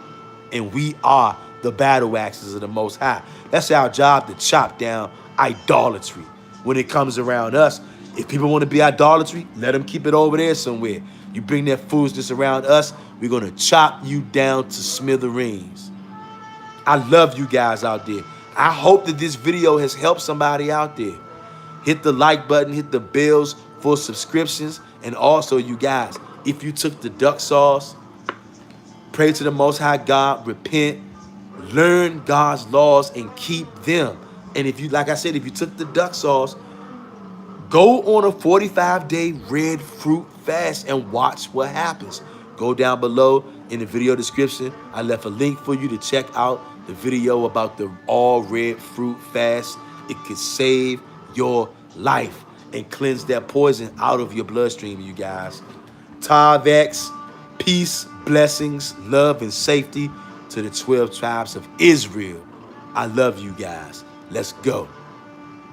And we are the battle axes of the Most High. That's our job, to chop down idolatry. When it comes around us, if people want to be idolatry, let them keep it over there somewhere. You bring that foolishness around us, we're going to chop you down to smithereens. I love you guys out there. I hope that this video has helped somebody out there. Hit the like button, hit the bells for subscriptions. And also, you guys, if you took the duck sauce, pray to the Most High God, repent, learn God's laws and keep them. And if you, like I said, if you took the duck sauce, go on a 45-day red fruit fast and watch what happens. Go down below in the video description. I left a link for you to check out the video about the all red fruit fast. It could save your life and cleanse that poison out of your bloodstream, you guys. Tav X, peace, blessings, love, and safety to the 12 tribes of Israel. I love you guys. Let's go.